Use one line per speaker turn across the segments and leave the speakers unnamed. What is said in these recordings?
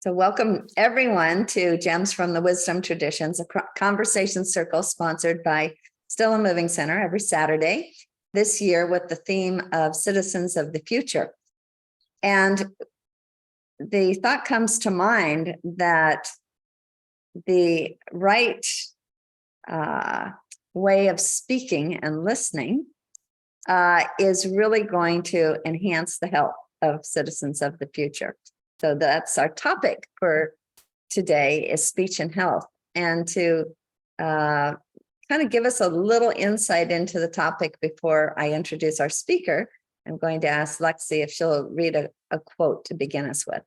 So welcome everyone to Gems from the Wisdom Traditions, a conversation circle sponsored by Still and Moving Center every Saturday, this year with the theme of Citizens of the Future. And the thought comes to mind that the right way of speaking and listening is really going to enhance the health of citizens of the future. So that's our topic for today, is speech and health. And to kind of give us a little insight into the topic before I introduce our speaker, I'm going to ask Lexi if she'll read a quote to begin us with.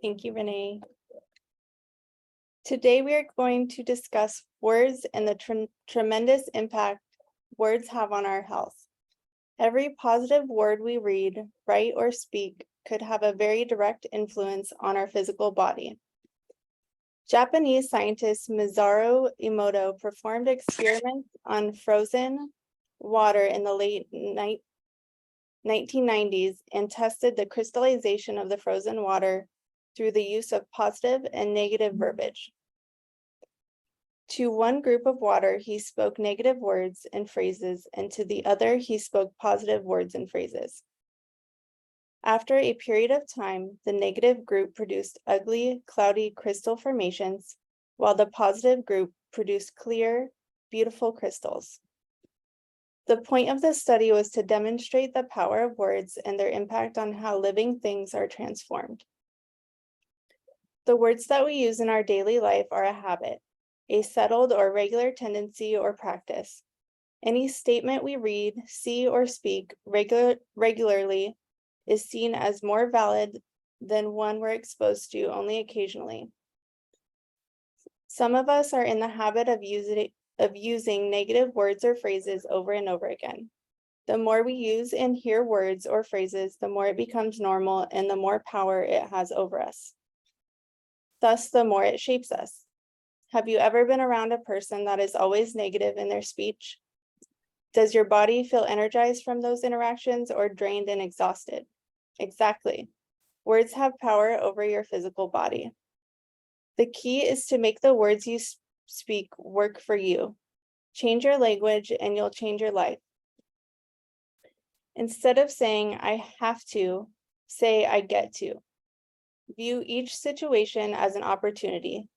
Thank you, Renee. Today we are going to discuss words and the tremendous impact words have on our health. Every positive word we read, write, or speak could have a very direct influence on our physical body. Japanese scientist Masaru Emoto performed experiments on frozen water in the late 1990s and tested the crystallization of the frozen water through the use of positive and negative verbiage. To one group of water, he spoke negative words and phrases, and to the other, he spoke positive words and phrases. After a period of time, the negative group produced ugly, cloudy crystal formations, while the positive group produced clear, beautiful crystals. The point of this study was to demonstrate the power of words and their impact on how living things are transformed. The words that we use in our daily life are a habit, a settled or regular tendency or practice. Any statement we read, see, or speak regularly is seen as more valid than one we're exposed to only occasionally. Some of us are in the habit of using negative words or phrases over and over again. The more we use and hear words or phrases, the more it becomes normal and the more power it has over us. Thus, the more it shapes us. Have you ever been around a person that is always negative in their speech? Does your body feel energized from those interactions or drained and exhausted? Exactly. Words have power over your physical body. The key is to make the words you speak work for you. Change your language and you'll change your life. Instead of saying, I have to, say, I get to. View each situation as an opportunity.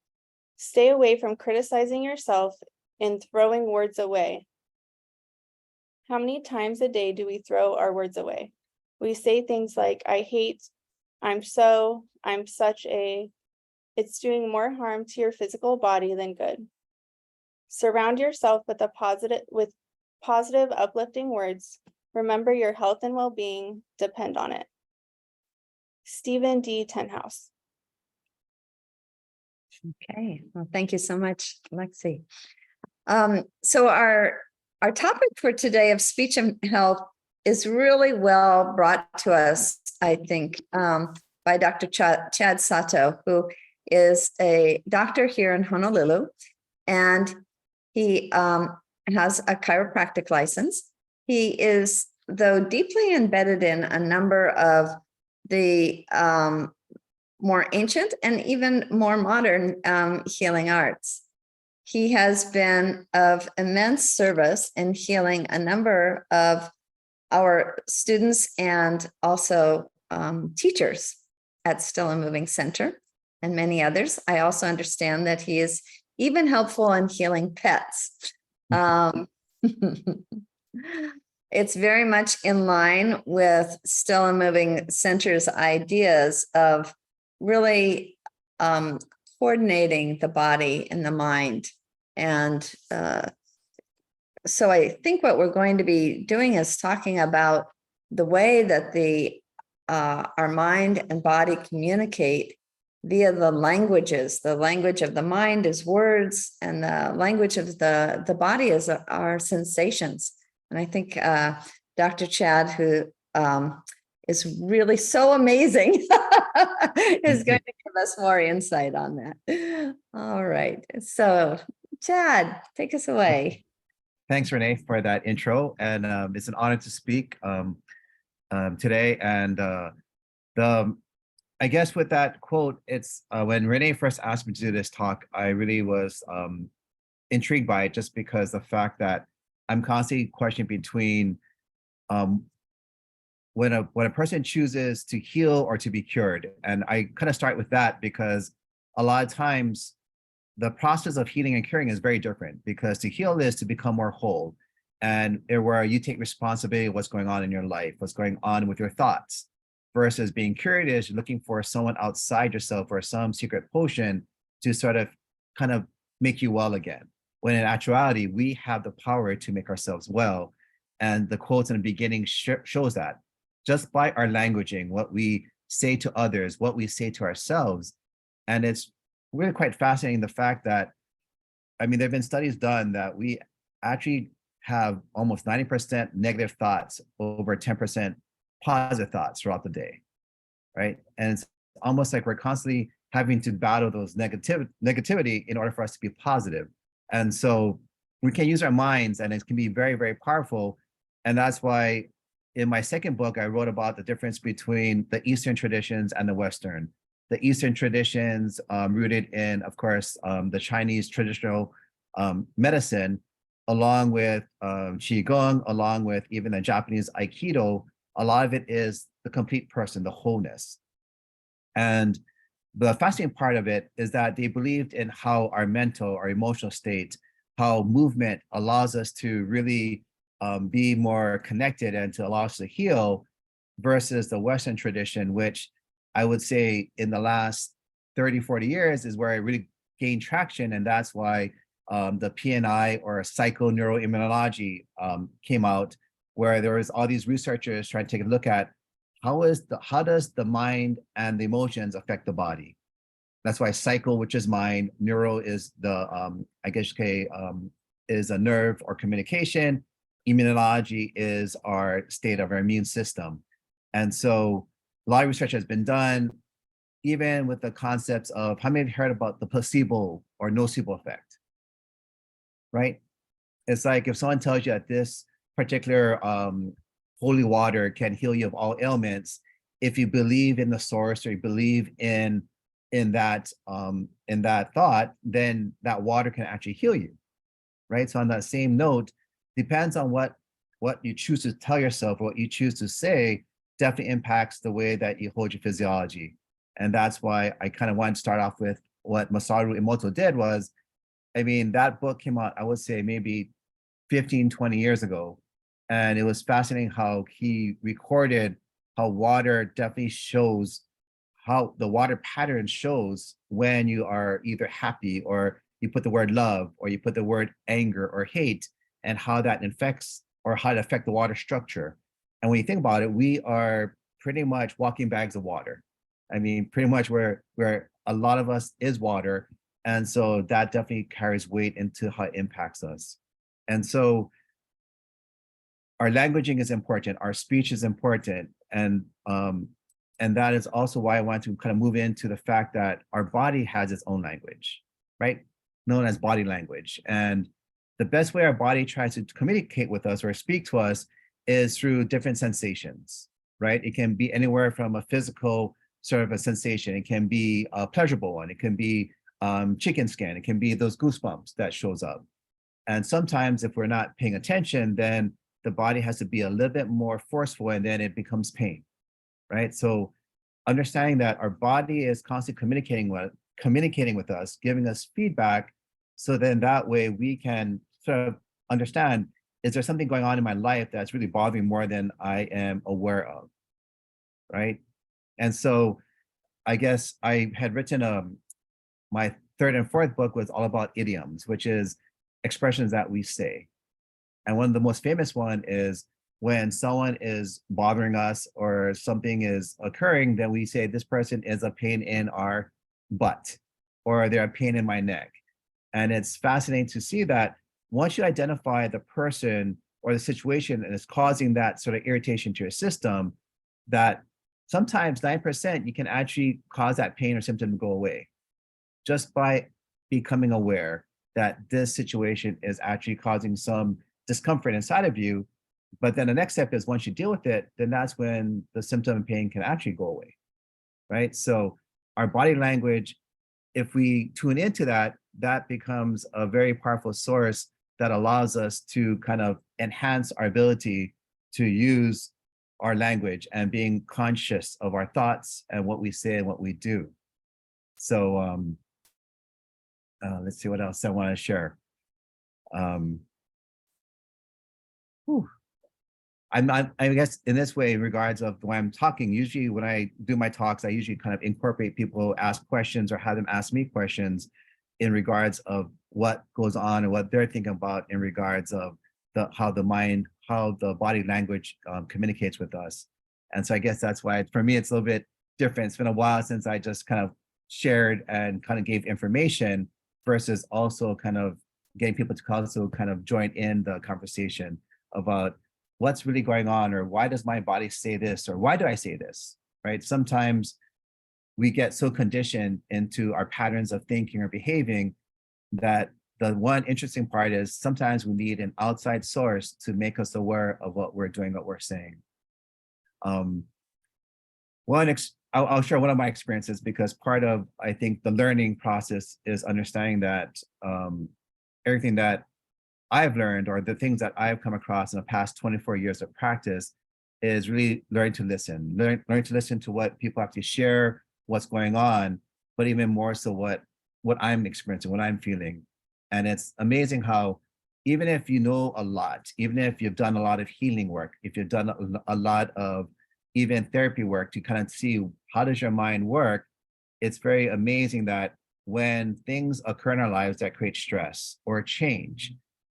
Stay away from criticizing yourself and throwing words away. How many times a day do we throw our words away? We say things like, I hate, I'm so, I'm such a. It's doing more harm to your physical body than good. Surround yourself with positive, uplifting words. Remember, your health and well-being depend on it. Stephen D. Tenhouse.
Okay, well, thank you so much, Lexi. So our topic for today of speech and health is really well brought to us, I think, by Dr. Chad Sato, who is a doctor here in Honolulu, and he has a chiropractic license. He is, though, deeply embedded in a number of the more ancient and even more modern healing arts. He has been of immense service in healing a number of our students and also teachers at Still and Moving Center and many others. I also understand that he is even helpful in healing pets. It's very much in line with Still and Moving Center's ideas of really coordinating the body and the mind. And so I think what we're going to be doing is talking about the way that our mind and body communicate via the languages. The language of the mind is words, and the language of the body is our sensations. And I think Dr. Chad, who is really so amazing, is going to give us more insight on that. All right. So, Chad, take us away.
Thanks, Renee, for that intro. And it's an honor to speak today. And the I guess with that quote, it's when Renee first asked me to do this talk, I really was intrigued by it just because the fact that I'm constantly questioning between um, when a person chooses to heal or to be cured. And I kind of start with that because a lot of times the process of healing and curing is very different, because to heal is to become more whole, and where you take responsibility of what's going on in your life, what's going on with your thoughts, versus being cured is looking for someone outside yourself or some secret potion to sort of kind of make you well again. When in actuality, we have the power to make ourselves well. And the quotes in the beginning shows that just by our languaging, what we say to others, what we say to ourselves. And it's really quite fascinating, the fact that, I mean, there have been studies done that we actually have almost 90% negative thoughts over 10% positive thoughts throughout the day, right? And it's almost like we're constantly having to battle those negativity in order for us to be positive. And so we can use our minds, and it can be very, very powerful. And that's why in my second book, I wrote about the difference between the Eastern traditions and the Western. The Eastern traditions rooted in, of course, the Chinese traditional medicine, along with Qigong, along with even the Japanese Aikido. A lot of it is the complete person, the wholeness. And the fascinating part of it is that they believed in how our mental or emotional state, how movement allows us to really be more connected and to allow us to heal, versus the Western tradition, which I would say in the last 30, 40 years is where I really gained traction. And that's why the PNI, or psychoneuroimmunology, came out, where there was all these researchers trying to take a look at how does the mind and the emotions affect the body. That's why psycho, which is mind, neuro is the is a nerve or communication. Immunology is our state of our immune system. And so a lot of research has been done, even with the concepts of, how many have heard about the placebo or nocebo effect, right? It's like if someone tells you that this particular holy water can heal you of all ailments, if you believe in the source, or you believe in that thought, then that water can actually heal you, right? So on that same note, depends on what you choose to tell yourself, what you choose to say, definitely impacts the way that you hold your physiology. And that's why I kind of wanted to start off with what Masaru Emoto did was, I mean, that book came out, I would say maybe 15, 20 years ago. And it was fascinating how he recorded how water definitely shows, how the water pattern shows when you are either happy, or you put the word love, or you put the word anger or hate, and how that affects, or how it affects the water structure. And when you think about it, we are pretty much walking bags of water. I mean, pretty much where a lot of us is water. And so that definitely carries weight into how it impacts us. And so our languaging is important, our speech is important. And that is also why I want to kind of move into the fact that our body has its own language, right? Known as body language. And the best way our body tries to communicate with us or speak to us is through different sensations, right? It can be anywhere from a physical sort of a sensation. It can be a pleasurable one. It can be chicken skin. It can be those goosebumps that shows up. And sometimes if we're not paying attention, then the body has to be a little bit more forceful, and then it becomes pain, right? So understanding that our body is constantly communicating with us, giving us feedback, so then that way we can sort of understand, is there something going on in my life that's really bothering more than I am aware of, right? And so I guess I had written my third and fourth book was all about idioms, which is expressions that we say. And one of the most famous one is when someone is bothering us or something is occurring, then we say, this person is a pain in our butt, or they're a pain in my neck. And it's fascinating to see that once you identify the person or the situation and it's causing that sort of irritation to your system, that sometimes 9% you can actually cause that pain or symptom to go away just by becoming aware that this situation is actually causing some discomfort inside of you. But then the next step is, once you deal with it, then that's when the symptom and pain can actually go away. right? So our body language, if we tune into that, that becomes a very powerful source that allows us to kind of enhance our ability to use our language and being conscious of our thoughts and what we say and what we do. So let's see what else I want to share. Whew. I guess in this way, in regards of when I'm talking, usually when I do my talks, I usually kind of incorporate people ask questions or have them ask me questions in regards of what goes on and what they're thinking about in regards of how the body language communicates with us. And so I guess that's why for me, it's a little bit different. It's been a while since I just kind of shared and kind of gave information versus also kind of getting people to also kind of join in the conversation about what's really going on, or why does my body say this, or why do I say this, right? Sometimes we get so conditioned into our patterns of thinking or behaving that the one interesting part is sometimes we need an outside source to make us aware of what we're doing, what we're saying. I'll share one of my experiences, because part of, I think, the learning process is understanding that everything that I've learned, or the things that I've come across in the past 24 years of practice, is really learning to listen, learning to listen to what people have to share, what's going on, but even more so what I'm experiencing, what I'm feeling. And it's amazing how, even if you know a lot, even if you've done a lot of healing work, if you've done a lot of even therapy work to kind of see how does your mind work, it's very amazing that when things occur in our lives that create stress or change,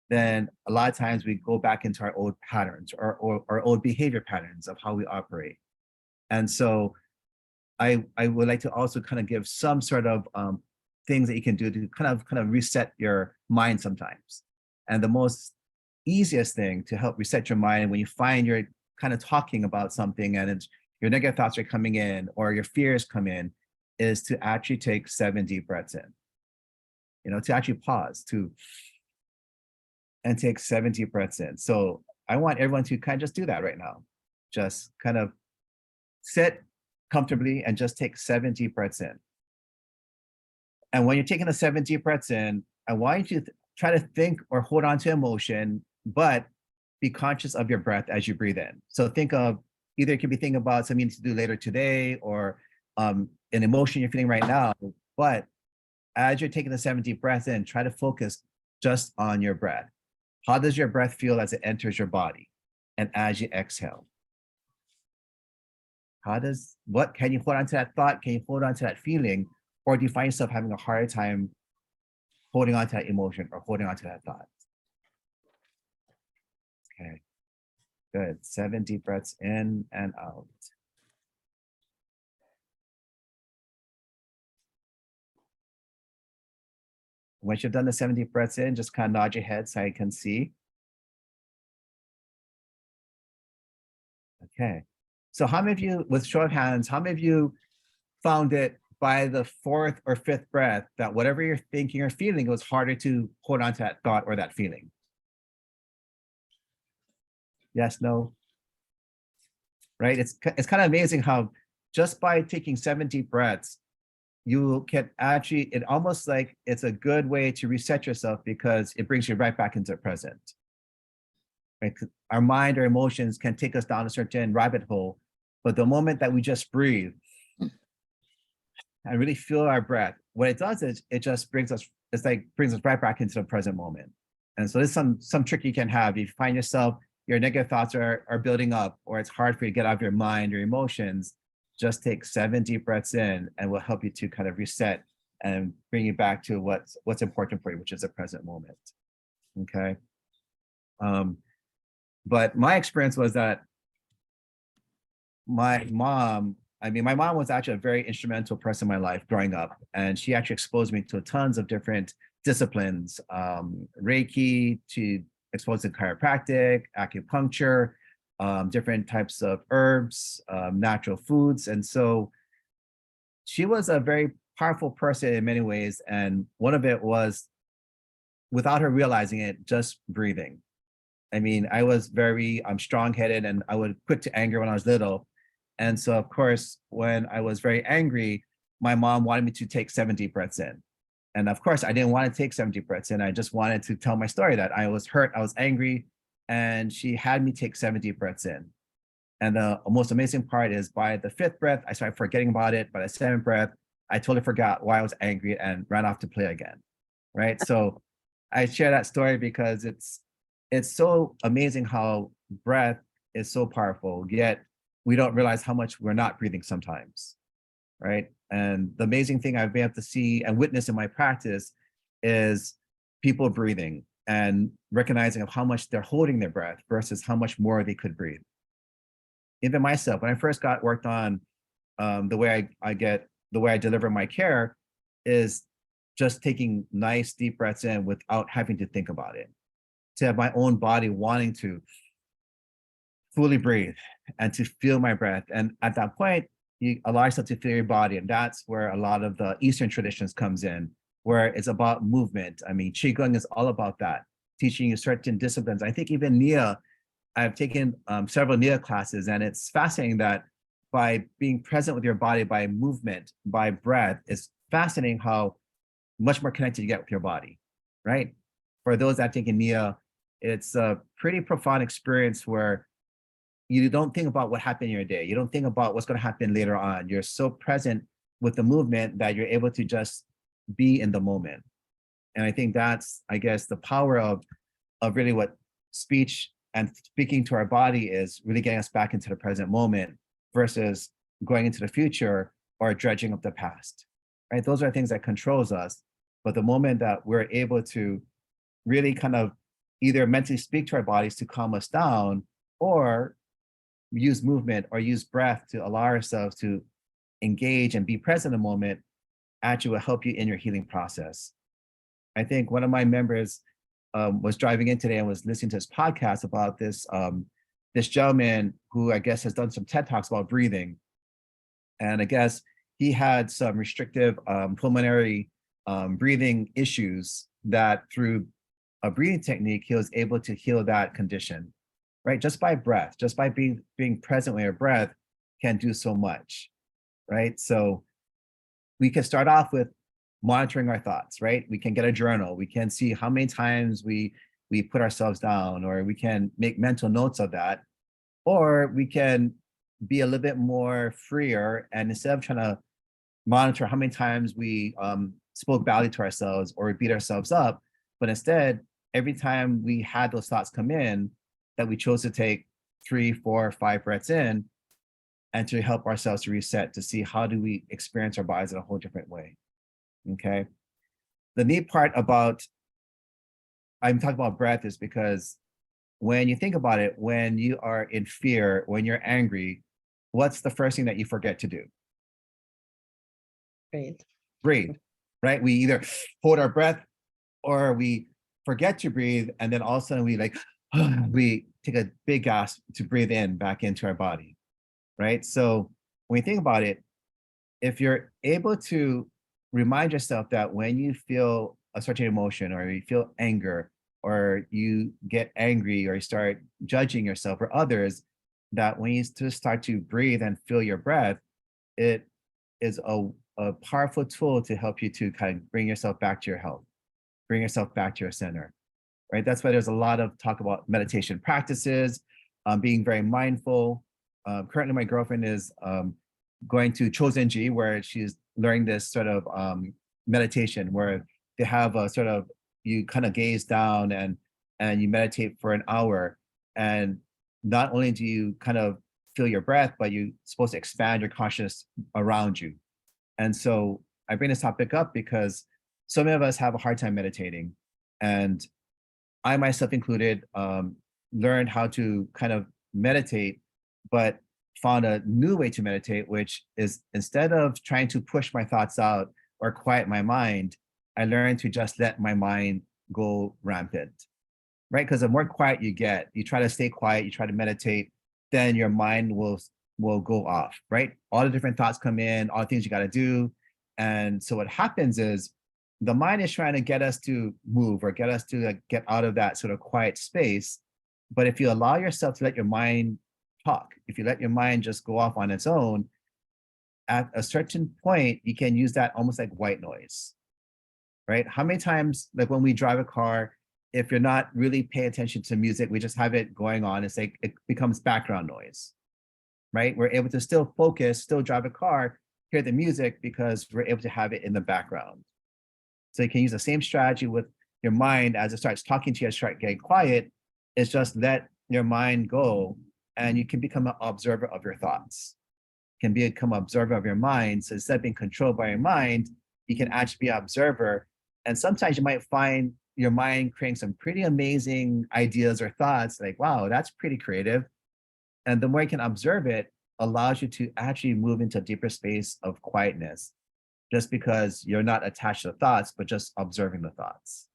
then a lot of times we go back into our old patterns or old behavior patterns of how we operate. And so I would like to also kind of give some sort of things that you can do to kind of reset your mind sometimes. And the most easiest thing to help reset your mind when you find you're kind of talking about something and your negative thoughts are coming in or your fears come in, is to actually take 7 deep breaths in, to actually pause, and take 7 deep breaths in. So I want everyone to kind of just do that right now. Just kind of sit comfortably and just take 7 deep breaths in. And when you're taking the 7 deep breaths in, I want you to try to think or hold on to emotion, but be conscious of your breath as you breathe in. So think of, either you could be thinking about something to do later today, or an emotion you're feeling right now, but as you're taking the 7 deep breaths in, try to focus just on your breath. How does your breath feel as it enters your body? And as you exhale? What can you hold on to that thought? Can you hold on to that feeling? Or do you find yourself having a harder time holding on to that emotion or holding on to that thought? Okay, good. 7 deep breaths in and out. Once you've done the 7 deep breaths in, just kind of nod your head so I can see. Okay. So how many of you, with show of hands, how many of you found it by the 4th or 5th breath that whatever you're thinking or feeling, it was harder to hold on to that thought or that feeling? Yes, no? Right? It's kind of amazing how just by taking 7 deep breaths, you can actually, it almost like it's a good way to reset yourself, because it brings you right back into the present. Right? Our mind or emotions can take us down a certain rabbit hole, but the moment that we just breathe and really feel our breath, what it does is it just brings us right back into the present moment. And so there's some trick you can have. If you find yourself, your negative thoughts are building up, or it's hard for you to get out of your mind or emotions, just take 7 deep breaths in, and will help you to kind of reset and bring you back to what's important for you, which is the present moment. Okay. But my experience was that my mom was actually a very instrumental person in my life growing up, and she actually exposed me to tons of different disciplines, Reiki, to exposed to chiropractic, acupuncture, different types of herbs, natural foods. And so she was a very powerful person in many ways. And one of it was, without her realizing it, just breathing. I mean, I was very strong-headed, and I was quick to anger when I was little. And so, of course, when I was very angry, my mom wanted me to take 7 deep breaths in. And of course, I didn't want to take 7 deep breaths in. I just wanted to tell my story that I was hurt, I was angry, and she had me take 7 deep breaths in. And the most amazing part is by the 5th breath, I started forgetting about it. By the 7th breath, I totally forgot why I was angry and ran off to play again, right? So I share that story because it's so amazing how breath is so powerful, yet we don't realize how much we're not breathing sometimes, right? And the amazing thing I've been able to see and witness in my practice is people breathing and recognizing of how much they're holding their breath versus how much more they could breathe. Even myself, when I first got worked on, the way I deliver my care is just taking nice deep breaths in without having to think about it. To have my own body wanting to fully breathe and to feel my breath. And at that point, you allow yourself to feel your body. And that's where a lot of the Eastern traditions comes in, where it's about movement. I mean, Qigong is all about that, teaching you certain disciplines. I think even Nia, I've taken several Nia classes, and it's fascinating that by being present with your body, by movement, by breath, it's fascinating how much more connected you get with your body, right? For those that take in Nia, it's a pretty profound experience where you don't think about what happened in your day. You don't think about what's going to happen later on. You're so present with the movement that you're able to just be in the moment. And I think that's, I guess, the power of really what speech and speaking to our body is, really getting us back into the present moment versus going into the future or dredging up the past, right? Those are things that controls us. But the moment that we're able to really kind of either mentally speak to our bodies to calm us down, or use movement or use breath to allow ourselves to engage and be present in the moment, actually will help you in your healing process. I think one of my members was driving in today and was listening to this podcast about this this gentleman who I guess has done some TED Talks about breathing. And I guess he had some restrictive pulmonary breathing issues that through a breathing technique, he was able to heal that condition, right? Just by breath, just by being present with your breath can do so much, right? So we can start off with monitoring our thoughts, right? We can get a journal. We can see how many times we put ourselves down, or we can make mental notes of that, or we can be a little bit more freer, and instead of trying to monitor how many times we spoke badly to ourselves or beat ourselves up, but instead, every time we had those thoughts come in, that we chose to take 3, 4, 5 breaths in, and to help ourselves to reset, to see how do we experience our bodies in a whole different way. Okay. The neat part about I'm talking about breath is because when you think about it, when you are in fear, when you're angry, what's the first thing that you forget to do?
Great.
Breathe, right? We either hold our breath or we forget to breathe, and then all of a sudden we take a big gasp to breathe in back into our body, right? So when you think about it, if you're able to remind yourself that when you feel a certain emotion, or you feel anger, or you get angry, or you start judging yourself or others, that when you just start to breathe and feel your breath, it is a powerful tool to help you to kind of bring yourself back to your health, bring yourself back to your center, right? That's why there's a lot of talk about meditation practices, being very mindful. Currently, my girlfriend is going to Chosenji, where she's learning this sort of meditation where they have a sort of, you kind of gaze down and you meditate for an hour. And not only do you kind of feel your breath, but you're supposed to expand your consciousness around you. And so I bring this topic up because so many of us have a hard time meditating. And I myself included, learned how to kind of meditate, but found a new way to meditate, which is instead of trying to push my thoughts out or quiet my mind, I learned to just let my mind go rampant, right? Because the more quiet you get, you try to stay quiet, you try to meditate, then your mind will go off, right? All the different thoughts come in, all the things you got to do. And so what happens is the mind is trying to get us to move or get us to get out of that sort of quiet space. But if you allow yourself to let your mind talk. If you let your mind just go off on its own, at a certain point, you can use that almost like white noise, right? How many times, like when we drive a car, if you're not really paying attention to music, we just have it going on. It's like it becomes background noise, right? We're able to still focus, still drive a car, hear the music because we're able to have it in the background. So you can use the same strategy with your mind as it starts talking to you, start getting quiet. It's just let your mind go and you can become an observer of your thoughts. You can become an observer of your mind. So instead of being controlled by your mind, you can actually be an observer. And sometimes you might find your mind creating some pretty amazing ideas or thoughts like, wow, that's pretty creative. And the more you can observe it, allows you to actually move into a deeper space of quietness, just because you're not attached to the thoughts, but just observing the thoughts.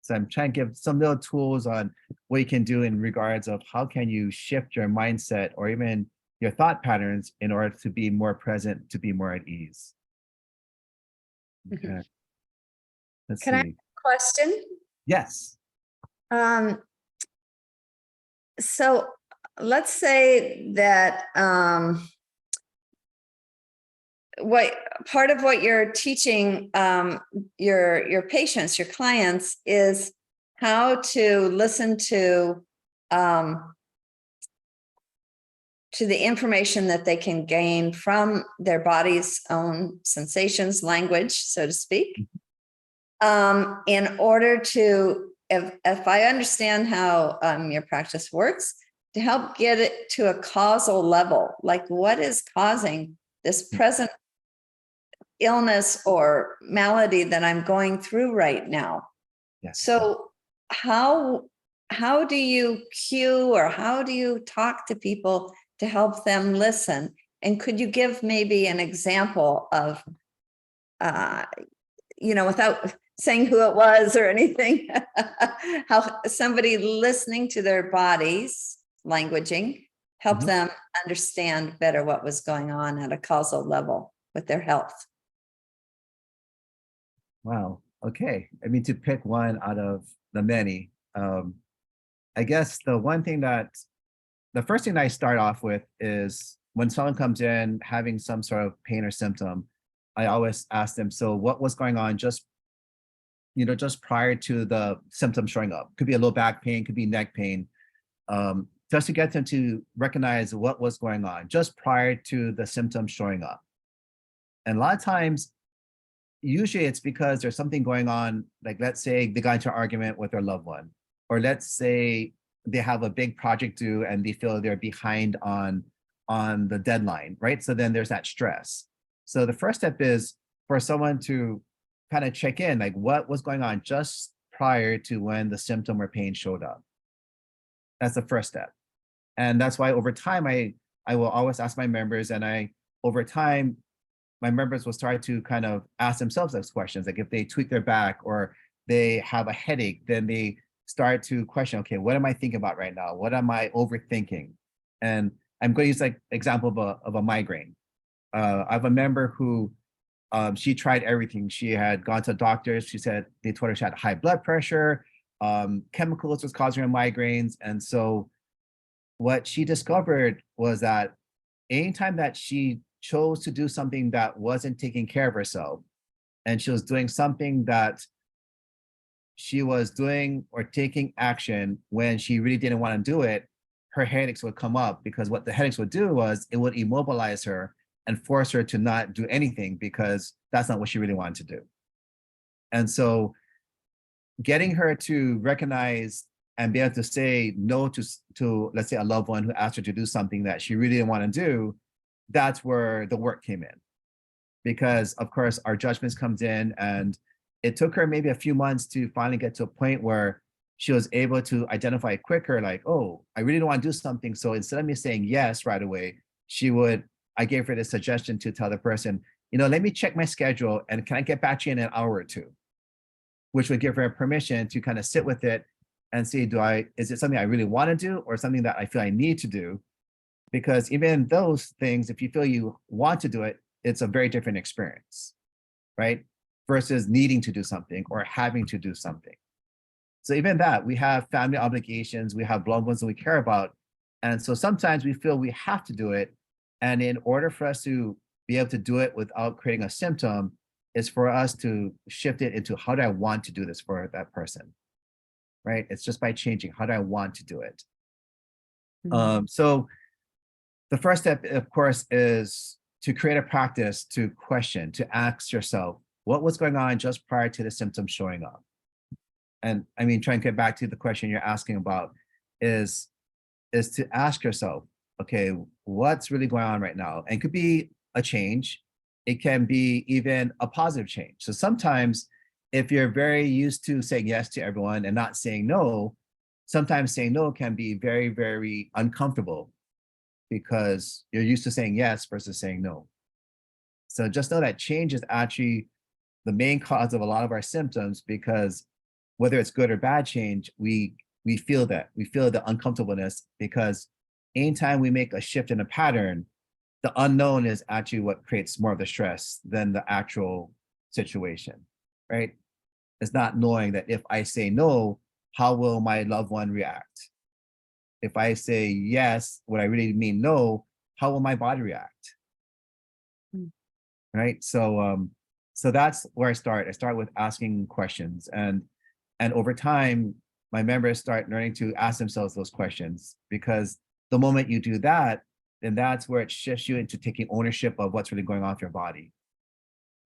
So I'm trying to give some little tools on what you can do in regards of how can you shift your mindset or even your thought patterns in order to be more present, to be more at ease. Okay. Let's
Can I
see.
question?
Yes.
So let's say that what part of what you're teaching your patients, your clients, is how to listen to the information that they can gain from their body's own sensations, language, so to speak, in order to, if I understand how your practice works, to help get it to a causal level, like what is causing this present illness or malady that I'm going through right now.
Yes.
So how do you cue or how do you talk to people to help them listen? And could you give maybe an example of, without saying who it was or anything, how somebody listening to their bodies languaging helped them understand better what was going on at a causal level with their health?
Wow. Okay. I mean, to pick one out of the many, I guess the first thing I start off with is when someone comes in having some sort of pain or symptom, I always ask them, so what was going on just prior to the symptom showing up? Could be a low back pain, could be neck pain, just to get them to recognize what was going on just prior to the symptoms showing up. And a lot of times, usually it's because there's something going on, like let's say they got into an argument with their loved one, or let's say they have a big project due and they feel they're behind on the deadline, right? So then there's that stress. So the first step is for someone to kind of check in, like what was going on just prior to when the symptom or pain showed up. That's the first step. And that's why over time, I will always ask my members, and over time, my members will start to kind of ask themselves those questions. Like if they tweak their back or they have a headache, then they start to question, okay, what am I thinking about right now? What am I overthinking? And I'm going to use like example of a migraine. I have a member who she tried everything. She had gone to doctors. She said they told her she had high blood pressure, chemicals was causing her migraines. And so what she discovered was that anytime that she chose to do something that wasn't taking care of herself, and she was doing something that she was doing or taking action when she really didn't want to do it, her headaches would come up, because what the headaches would do was it would immobilize her and force her to not do anything because that's not what she really wanted to do. And so getting her to recognize and be able to say no to let's say a loved one who asked her to do something that she really didn't want to do, that's where the work came in. Because of course our judgments comes in, and it took her maybe a few months to finally get to a point where she was able to identify quicker, like, oh, I really don't want to do something. So instead of me saying yes right away, I gave her the suggestion to tell the person, let me check my schedule and can I get back to you in an hour or two? Which would give her permission to kind of sit with it and see, is it something I really want to do or something that I feel I need to do? Because even those things, if you feel you want to do it, it's a very different experience, right? Versus needing to do something or having to do something. So even that, we have family obligations, we have loved ones that we care about. And so sometimes we feel we have to do it. And in order for us to be able to do it without creating a symptom, is for us to shift it into how do I want to do this for that person, right? It's just by changing, how do I want to do it? So the first step, of course, is to create a practice to question, to ask yourself, what was going on just prior to the symptoms showing up? And I mean, trying to get back to the question you're asking about is to ask yourself, okay, what's really going on right now? And it could be a change. It can be even a positive change. So sometimes if you're very used to saying yes to everyone and not saying no, sometimes saying no can be very, very uncomfortable because you're used to saying yes versus saying no. So just know that change is actually the main cause of a lot of our symptoms, because whether it's good or bad change, we feel that. We feel the uncomfortableness because anytime we make a shift in a pattern, the unknown is actually what creates more of the stress than the actual situation, right? It's not knowing that if I say no, how will my loved one react? If I say yes, what I really mean no, how will my body react? Right? So that's where I start. I start with asking questions, and over time, my members start learning to ask themselves those questions, because the moment you do that, then that's where it shifts you into taking ownership of what's really going on with your body,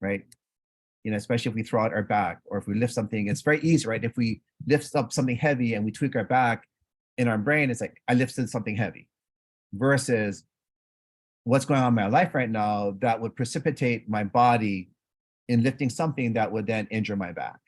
right? You know, especially if we throw out our back, or if we lift something, it's very easy, right? If we lift up something heavy and we tweak our back, in our brain, it's like, I lifted something heavy, versus what's going on in my life right now that would precipitate my body in lifting something that would then injure my back.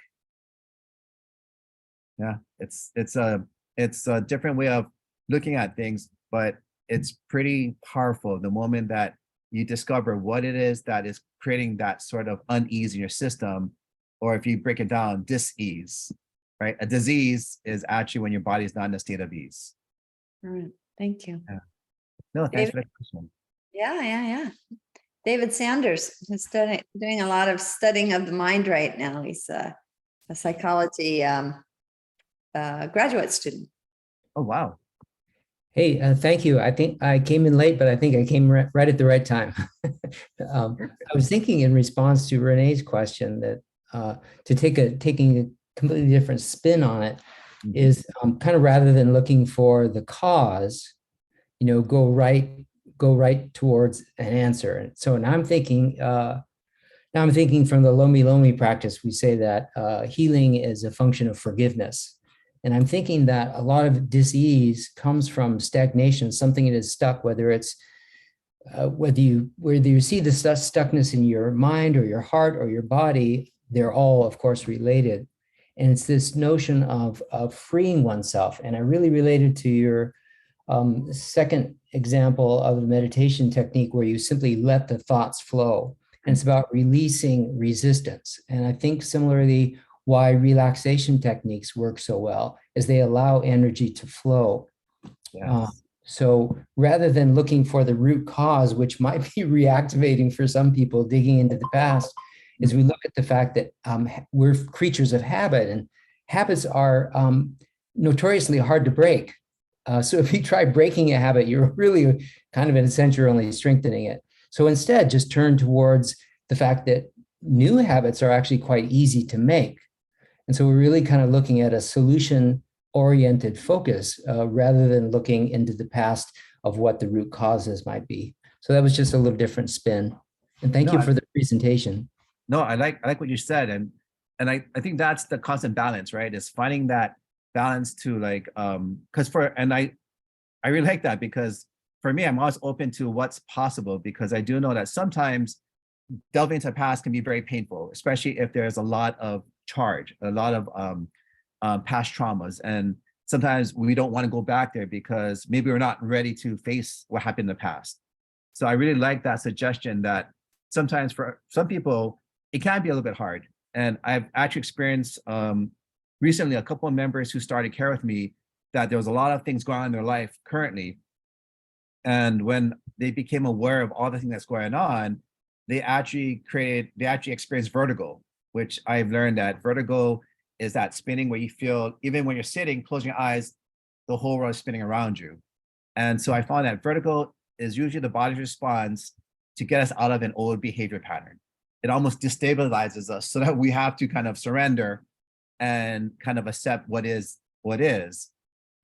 Yeah, it's a different way of looking at things, but it's pretty powerful the moment that you discover what it is that is creating that sort of unease in your system, or if you break it down, dis-ease, right? A disease is actually when your body is not in a state of ease.
All right. Thank you.
Yeah. No, thanks for that question.
Yeah. David Sanders is doing a lot of studying of the mind right now. He's a psychology graduate student.
Oh, wow.
Hey, thank you. I think I came in late, but I think I came right at the right time. I was thinking in response to Renee's question that taking a completely different spin on it is kind of, rather than looking for the cause, go right towards an answer. So now I'm thinking from the Lomi Lomi practice, we say that healing is a function of forgiveness. And I'm thinking that a lot of dis-ease comes from stagnation, something that is stuck, whether it's whether you see the stuckness in your mind or your heart or your body, they're all, of course, related. And it's this notion of freeing oneself. And I really related to your second example of a meditation technique where you simply let the thoughts flow. And it's about releasing resistance. And I think similarly, why relaxation techniques work so well is they allow energy to flow.
Yes.
So rather than looking for the root cause, which might be reactivating for some people, digging into the past, is we look at the fact that we're creatures of habit, and habits are notoriously hard to break. So if you try breaking a habit, you're really kind of, in a sense, you're only strengthening it. So instead, just turn towards the fact that new habits are actually quite easy to make. And so we're really kind of looking at a solution-oriented focus rather than looking into the past of what the root causes might be. So that was just a little different spin. And thank you for the presentation.
No, I like what you said. And I think that's the constant balance, right? Is finding that balance to like, because I really like that, because for me, I'm always open to what's possible, because I do know that sometimes delving into the past can be very painful, especially if there's a lot of charge, a lot of past traumas. And sometimes we don't want to go back there because maybe we're not ready to face what happened in the past. So I really like that suggestion that sometimes for some people, it can be a little bit hard. And I've actually experienced recently a couple of members who started care with me, that there was a lot of things going on in their life currently. And when they became aware of all the things that's going on, they actually experienced vertigo, which I've learned that vertigo is that spinning where you feel, even when you're sitting, closing your eyes, the whole world is spinning around you. And so I found that vertical is usually the body's response to get us out of an old behavior pattern. It almost destabilizes us so that we have to kind of surrender and kind of accept what is.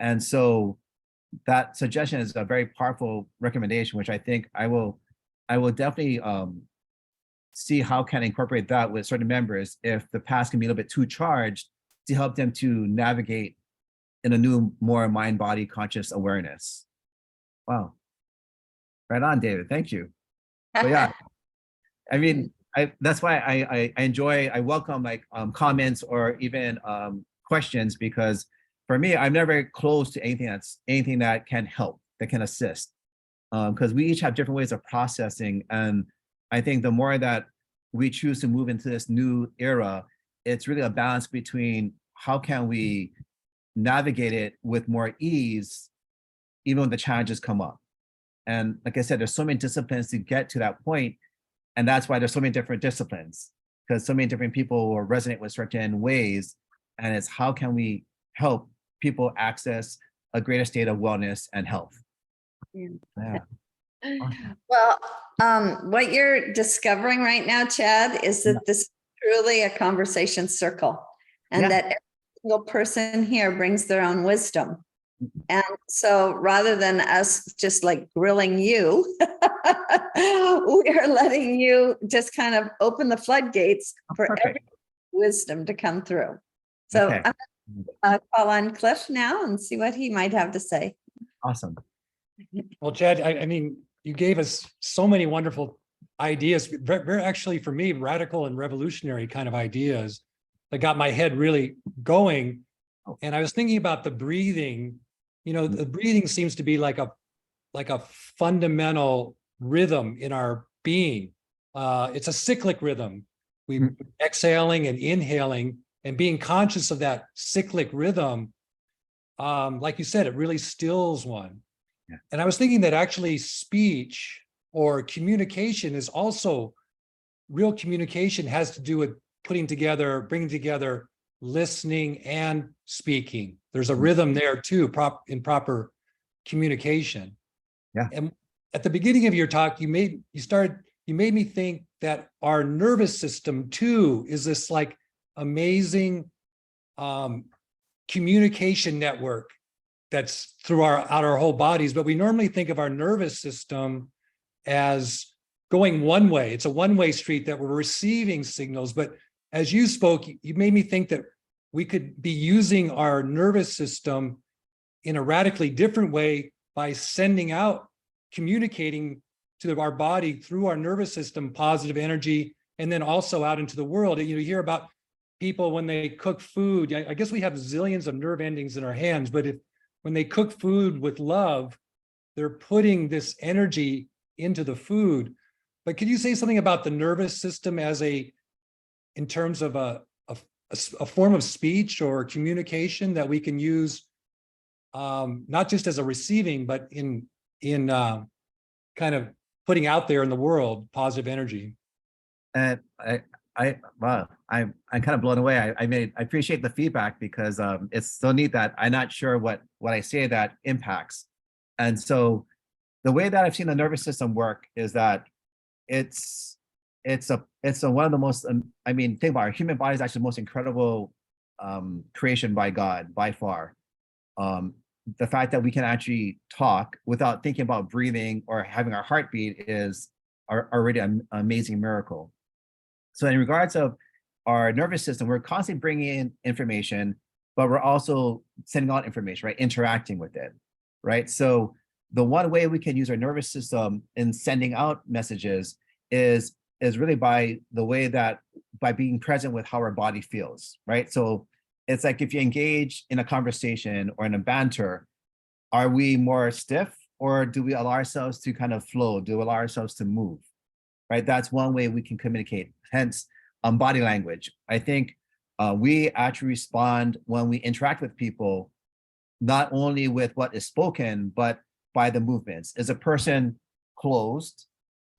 And so that suggestion is a very powerful recommendation, which I think I will definitely see how can I incorporate that with certain members if the past can be a little bit too charged, to help them to navigate in a new, more mind-body conscious awareness. Wow. Right on, David. Thank you. But yeah, I mean, that's why I welcome like comments or even questions, because for me, I'm never close to anything that can help, that can assist. Because we each have different ways of processing. And I think the more that we choose to move into this new era, it's really a balance between how can we navigate it with more ease, even when the challenges come up. And like I said, there's so many disciplines to get to that point. And that's why there's so many different disciplines, because so many different people will resonate with certain ways. And it's how can we help people access a greater state of wellness and health. Yeah.
Well, what you're discovering right now, Chad, is that this is truly a conversation circle, and that every single person here brings their own wisdom. And so rather than us just like grilling you, we are letting you just kind of open the floodgates for every wisdom to come through. So I'm going to call on Cliff now and see what he might have to say.
Awesome.
Well, Chad, I mean, you gave us so many wonderful ideas, very actually for me, radical and revolutionary kind of ideas that got my head really going. And I was thinking about the breathing. You know, the breathing seems to be like a fundamental rhythm in our being. It's a cyclic rhythm. We exhaling and inhaling and being conscious of that cyclic rhythm. Like you said, it really stills one. Yeah. And I was thinking that actually speech or communication is also, real communication has to do with bringing together listening and speaking. There's a rhythm there too, in proper communication. Yeah. And at the beginning of your talk, you made me think that our nervous system too is this like amazing communication network that's throughout our whole bodies. But we normally think of our nervous system as going one way. It's a one-way street that we're receiving signals. But as you spoke, you made me think that we could be using our nervous system in a radically different way by sending out, communicating to our body through our nervous system, positive energy, and then also out into the world. You hear about people when they cook food. I guess we have zillions of nerve endings in our hands, but when they cook food with love, they're putting this energy into the food. But could you say something about the nervous system in terms of a form of speech or communication that we can use, not just as a receiving, but in kind of putting out there in the world positive energy?
And wow, I'm kind of blown away. I appreciate the feedback, because it's so neat that I'm not sure what I say that impacts. And so the way that I've seen the nervous system work is that it's one of the most, think about our human body is actually the most incredible creation by God by far. The fact that we can actually talk without thinking about breathing or having our heartbeat is already an amazing miracle. So in regards of our nervous system, we're constantly bringing in information, but we're also sending out information, right? Interacting with it, right? So the one way we can use our nervous system in sending out messages is really by being present with how our body feels, right? So it's like if you engage in a conversation or in a banter, are we more stiff, or do we allow ourselves to kind of flow? Do we allow ourselves to move, right? That's one way we can communicate, hence body language. I think we actually respond when we interact with people, not only with what is spoken, but by the movements. Is a person closed?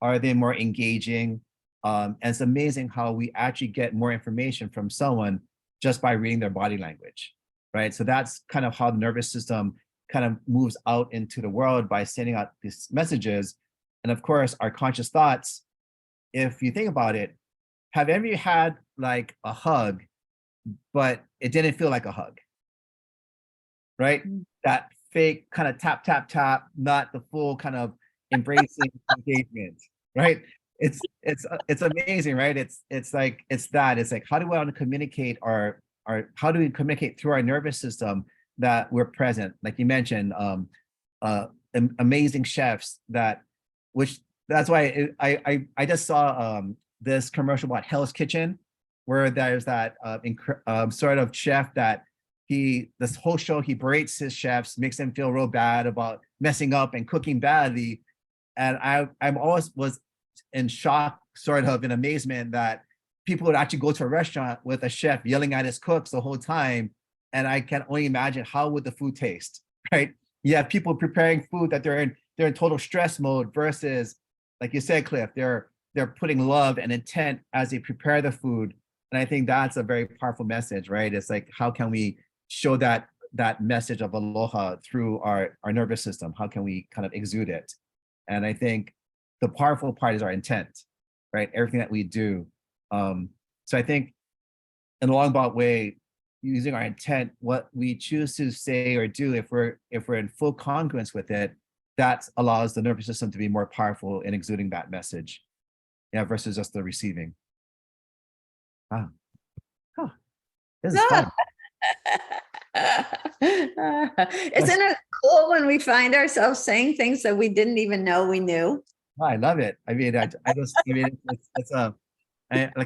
Are they more engaging? And it's amazing how we actually get more information from someone just by reading their body language, right? So that's kind of how the nervous system kind of moves out into the world by sending out these messages. And of course, our conscious thoughts, if you think about it, have any of you had like a hug, but it didn't feel like a hug, right? That fake kind of tap, tap, tap, not the full kind of embracing engagement, right? It's amazing, right? It's like how do we want to communicate how do we communicate through our nervous system that we're present? Like you mentioned, amazing chefs that's why I just saw this commercial about Hell's Kitchen, where there's that sort of chef that this whole show, he berates his chefs, makes them feel real bad about messing up and cooking badly. And I'm always was in shock, sort of in amazement that people would actually go to a restaurant with a chef yelling at his cooks the whole time. And I can only imagine how would the food taste, right? You have people preparing food that they're in total stress mode versus, like you said, Cliff, they're putting love and intent as they prepare the food. And I think that's a very powerful message, right? It's like, how can we show that message of aloha through our nervous system? How can we kind of exude it? And I think the powerful part is our intent, right? Everything that we do. So I think in a roundabout way, using our intent, what we choose to say or do, if we're in full congruence with it, that allows the nervous system to be more powerful in exuding that message, versus just the receiving. Wow. Oh, this is fun.
Isn't it cool when we find ourselves saying things that we didn't even know we knew?
Oh, I love it. I mean, like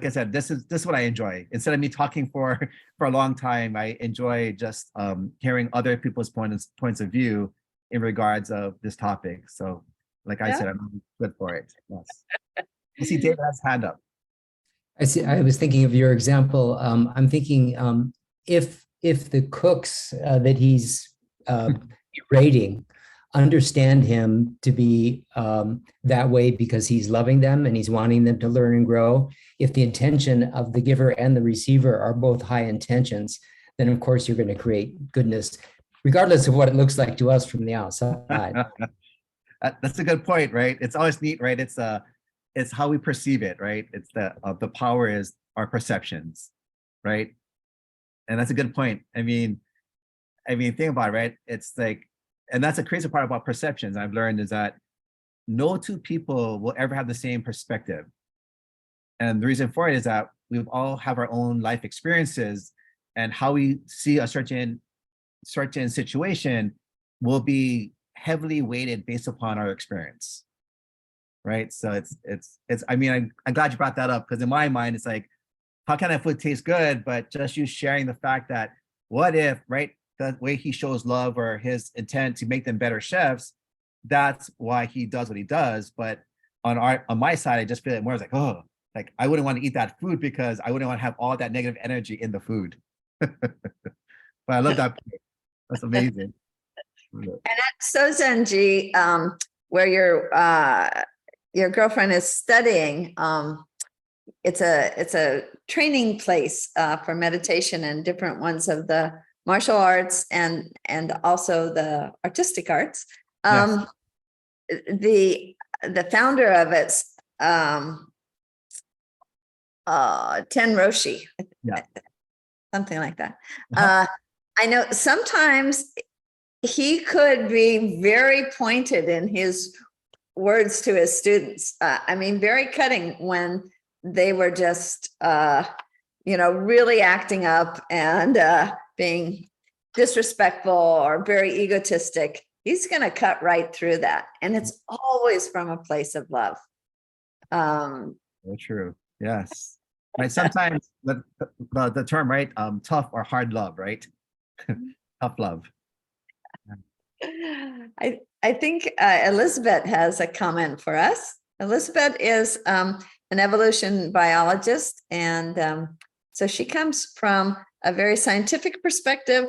I said, this is what I enjoy. Instead of me talking for a long time, I enjoy just hearing other people's points of view in regards of this topic. So, like I said, I'm good for it. Yes. You see, David has his hand up.
I see. I was thinking of your example. I'm thinking if the cooks that he's rating understand him to be that way because he's loving them and he's wanting them to learn and grow, if the intention of the giver and the receiver are both high intentions, then of course you're going to create goodness, regardless of what it looks like to us from the outside.
That's a good point, right? It's always neat, right? It's how we perceive it, right? It's the power is our perceptions, right? And that's a good point. I mean, think about it, right? It's like, and that's a crazy part about perceptions I've learned is that no two people will ever have the same perspective. And the reason for it is that we all have our own life experiences, and how we see a certain situation will be heavily weighted based upon our experience. Right. So it's I mean, I'm glad you brought that up, because in my mind, it's like, how can that food taste good? But just you sharing the fact that what if, right, the way he shows love or his intent to make them better chefs, that's why he does what he does. But on my side, I just feel it more like, oh, like I wouldn't want to eat that food because I wouldn't want to have all that negative energy in the food. But I love that. That's amazing.
And at Sozenji, where your girlfriend is studying, it's a training place for meditation and different ones of the martial arts and also the artistic arts.
Yes.
The founder of it's Ten Roshi, something like that. I know sometimes he could be very pointed in his words to his students. I mean, very cutting when they were just, really acting up and being disrespectful or very egotistic. He's going to cut right through that. And it's always from a place of love.
So true. Yes. Right. Sometimes the term, right? Tough or hard love, right? Tough love.
I think Elizabeth has a comment for us. Elizabeth is an evolution biologist, and so she comes from a very scientific perspective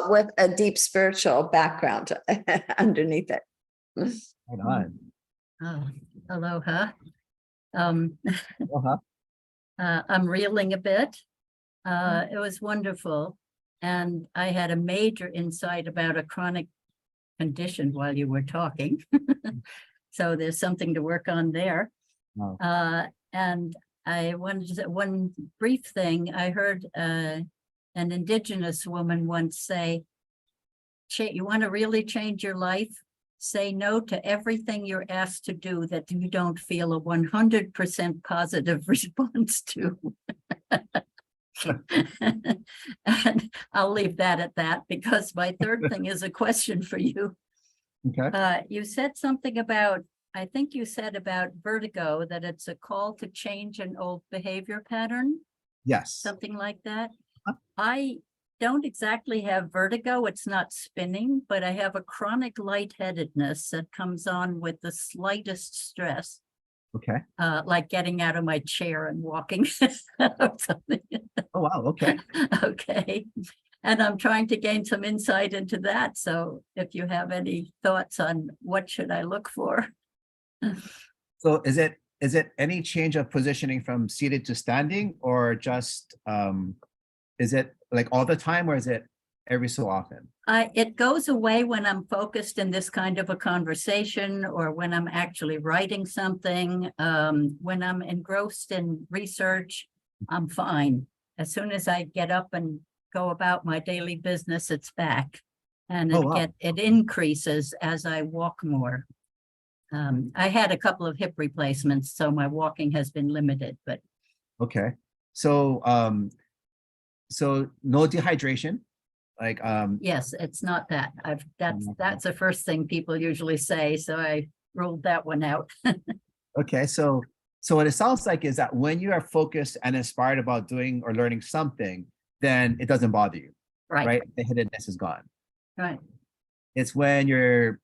with a deep spiritual background underneath it.
Right on.
Oh, aloha.
Uh-huh.
I'm reeling a bit. It was wonderful. And I had a major insight about a chronic condition while you were talking. So there's something to work on there.
Wow.
And I wanted to say one brief thing. I heard an Indigenous woman once say, you want to really change your life? Say no to everything you're asked to do that you don't feel a 100% positive response to. And I'll leave that at that, because my third thing is a question for you.
Okay.
You said something about, I think you said about vertigo, that it's a call to change an old behavior pattern,
Yes.
something like that.
Huh?
I don't exactly have vertigo. It's not spinning, but I have a chronic lightheadedness that comes on with the slightest stress,
Okay.
like getting out of my chair and walking or something.
Oh, wow. Okay.
Okay. And I'm trying to gain some insight into that. So if you have any thoughts on what should I look for?
So is it any change of positioning from seated to standing, or just is it like all the time, or is it every so often?
It goes away when I'm focused in this kind of a conversation, or when I'm actually writing something. When I'm engrossed in research, I'm fine. As soon as I get up and go about my daily business, it's back. And
Oh, wow.
it increases as I walk more. I had a couple of hip replacements, so my walking has been limited, but
Okay. So so no dehydration, like
yes, it's not that.
Okay.
That's the first thing people usually say, so I ruled that one out.
okay. So what it sounds like is that when you are focused and inspired about doing or learning something, then it doesn't bother you,
Right,
right? The hiddenness is gone.
right.
It's when you're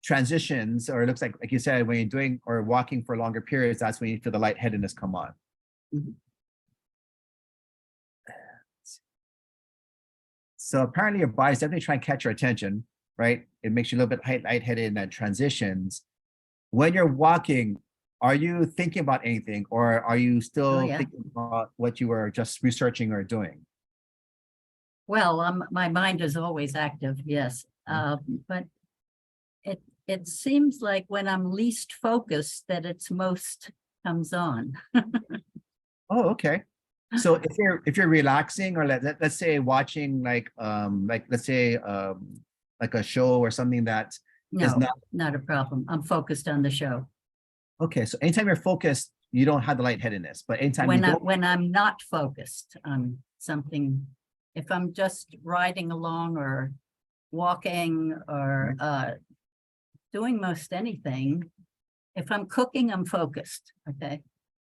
transitions, or it looks like you said, when you're doing or walking for longer periods, that's when you feel the lightheadedness come on.
Mhm.
So apparently your body's definitely trying to catch your attention, right? It makes you a little bit lightheaded in that transitions. When you're walking, are you thinking about anything, or are you still
yeah.
thinking about what you were just researching or doing?
Well, my mind is always active, yes. But it seems like when I'm least focused that it's most comes on.
Oh, okay. So if you're relaxing, or let's say watching like let's say like a show or something that is
No,
not
not a problem. I'm focused on the show.
okay. So anytime you're focused, you don't have the lightheadedness, but anytime you don't,
When I'm not focused on something, if I'm just riding along or walking or doing most anything, if I'm cooking, I'm focused, okay?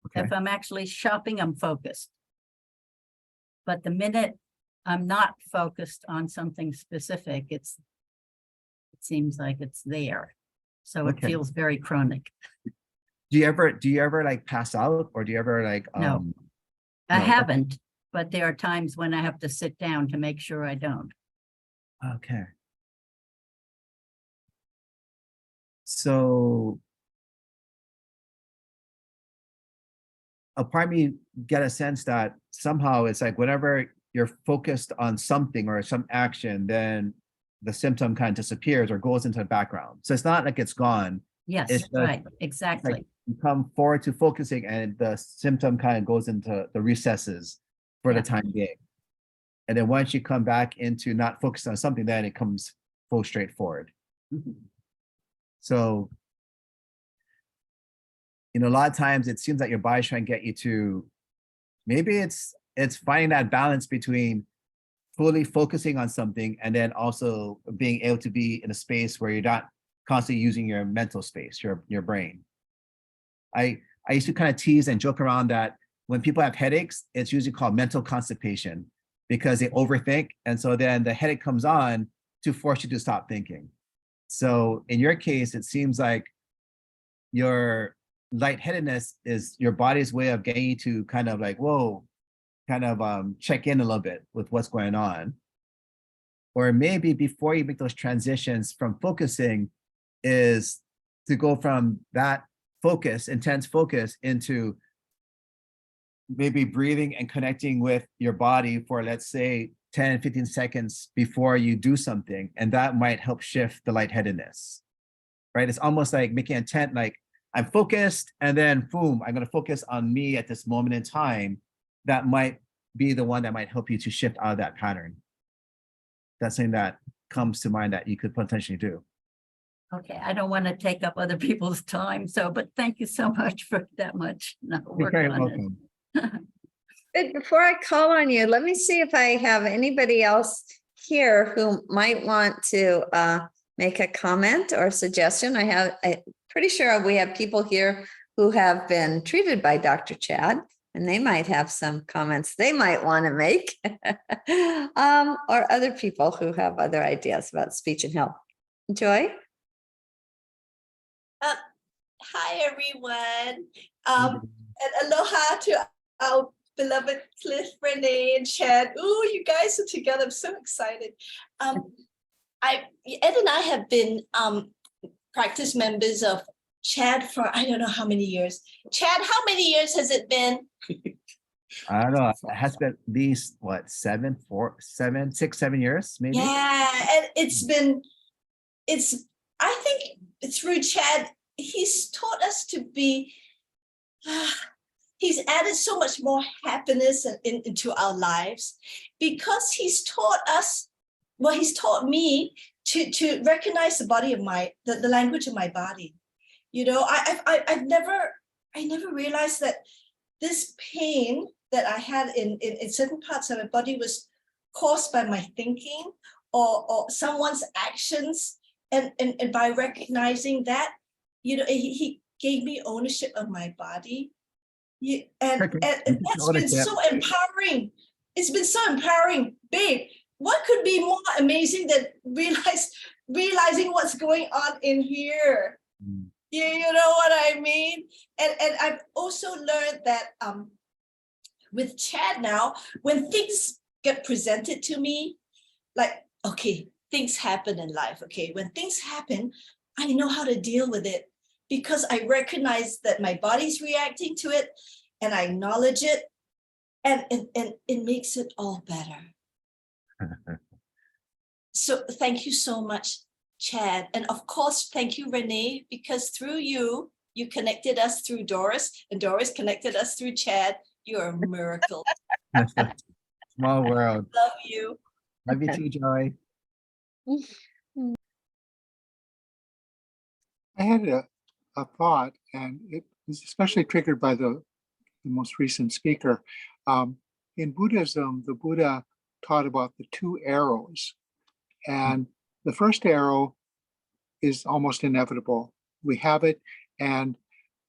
okay,
If I'm actually shopping, I'm focused. But the minute I'm not focused on something specific, it seems like it's there. So it
Okay.
feels very chronic.
do you ever like pass out, or do you ever like
No. I
no,
haven't, but there are times when I have to sit down to make sure I don't.
okay. So a part of me get a sense that somehow it's like whenever you're focused on something or some action, then the symptom kind of disappears or goes into the background. So it's not like it's gone.
Yes,
It's just-
right,
It's
exactly.
like you come forward to focusing, and the symptom kind of goes into the recesses for
Yeah.
the time being. And then once you come back into not focused on something, then it comes full straightforward.
Mhm.
So, a lot of times it seems like your body's trying to get you to, maybe it's finding that balance between fully focusing on something and then also being able to be in a space where you're not constantly using your mental space, your brain. I used to kind of tease and joke around that when people have headaches, it's usually called mental constipation, because they overthink. And so then the headache comes on to force you to stop thinking. So in your case, it seems like your lightheadedness is your body's way of getting you to kind of like, whoa, kind of check in a little bit with what's going on. Or maybe before you make those transitions from focusing, is to go from that focus, intense focus, into maybe breathing and connecting with your body for, let's say, 10, 15 seconds before you do something, and that might help shift the lightheadedness, right? It's almost like making a tent, like I'm focused, and then boom, I'm going to focus on me at this moment in time. That might be the one that might help you to shift out of that pattern. That's something that comes to mind that you could potentially do.
Okay, I don't want to take up other people's time, but thank you so much for that much
You're
work
very
on
welcome.
it.
But before I call on you, let me see if I have anybody else here who might want to make a comment or suggestion. I'm pretty sure we have people here who have been treated by Dr. Chad, and they might have some comments they might want to make, or other people who have other ideas about speech and health. Joy?
Hi, everyone. And aloha to our beloved Cliff, Renee, and Chad. Ooh, you guys are together. I'm so excited. Ed and I have been practice members of Chad for I don't know how many years. Chad, how many years has it been?
I don't know. It has been at least what, 7 years, maybe.
Yeah, and I think through Chad, he's taught us to be, he's added so much more happiness into our lives because he's taught us, well, he's taught me to recognize the body of the language of my body. You know, I never realized that this pain that I had in certain parts of my body was caused by my thinking or someone's actions. And by recognizing that, you know, he gave me ownership of my body. And that's been so empowering. It's been so empowering. Babe, what could be more amazing than realizing what's going on in here? You know what I mean? And I've also learned that with Chad now, when things get presented to me, like, okay, things happen in life. Okay, when things happen, I know how to deal with it because I recognize that my body's reacting to it and I acknowledge it and it makes it all better. So thank you so much, Chad. And of course, thank you, Renee, because through you connected us through Doris and Doris connected us through Chad. You're a miracle.
Small world.
Love you.
Love you too, Joy.
I had a thought, and it was especially triggered by the most recent speaker. In Buddhism, the Buddha taught about the 2 arrows. And the first arrow is almost inevitable. We have it and